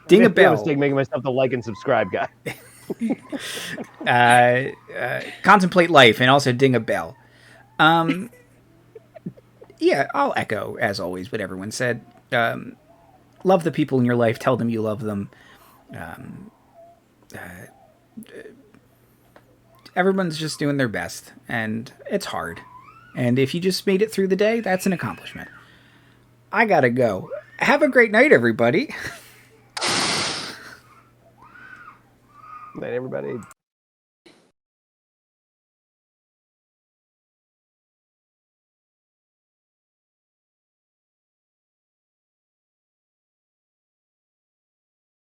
Ding a bell. Mistake making myself the like and subscribe guy. Contemplate life and also ding a bell. Yeah, I'll echo, as always, what everyone said. Love the people in your life. Tell them you love them. Everyone's just doing their best, and it's hard. And if you just made it through the day, that's an accomplishment. I gotta go. Have a great night, everybody. Night, everybody.